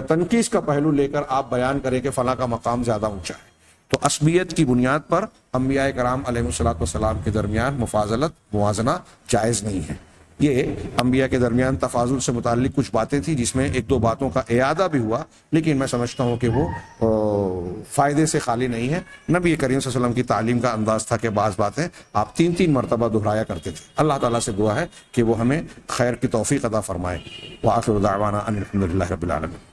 تنقیص کا پہلو لے کر آپ بیان کریں کہ فلاں کا مقام زیادہ اونچا ہے. تو عصبیت کی بنیاد پر انبیاء کرام علیہ السلام کے درمیان مفاضلت، موازنہ جائز نہیں ہے. یہ انبیاء کے درمیان تفاضل سے متعلق کچھ باتیں تھیں جس میں ایک دو باتوں کا اعادہ بھی ہوا، لیکن میں سمجھتا ہوں کہ وہ فائدے سے خالی نہیں ہے. نبی کریم صلی اللہ علیہ وسلم کی تعلیم کا انداز تھا کہ بعض باتیں آپ 3 مرتبہ دہرایا کرتے تھے. اللہ تعالیٰ سے دعا ہے کہ وہ ہمیں خیر کی توفیق عطا فرمائے. وآخر دعوانا ان الحمد للہ رب العالمین.